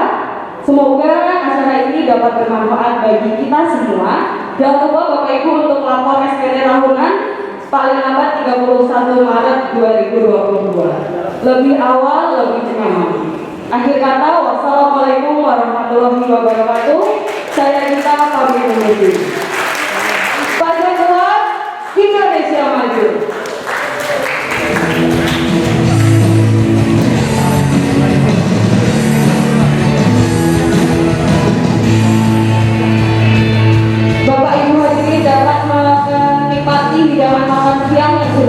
Semoga acara ini dapat bermanfaat bagi kita semua. Jangan lupa Bapak Ibu untuk lapor SPT tahunan paling lambat 31 Maret 2022. Lebih awal, lebih nyaman. Akhir kata, wassalamualaikum warahmatullahi wabarakatuh. Saya Gita pamit undur diri.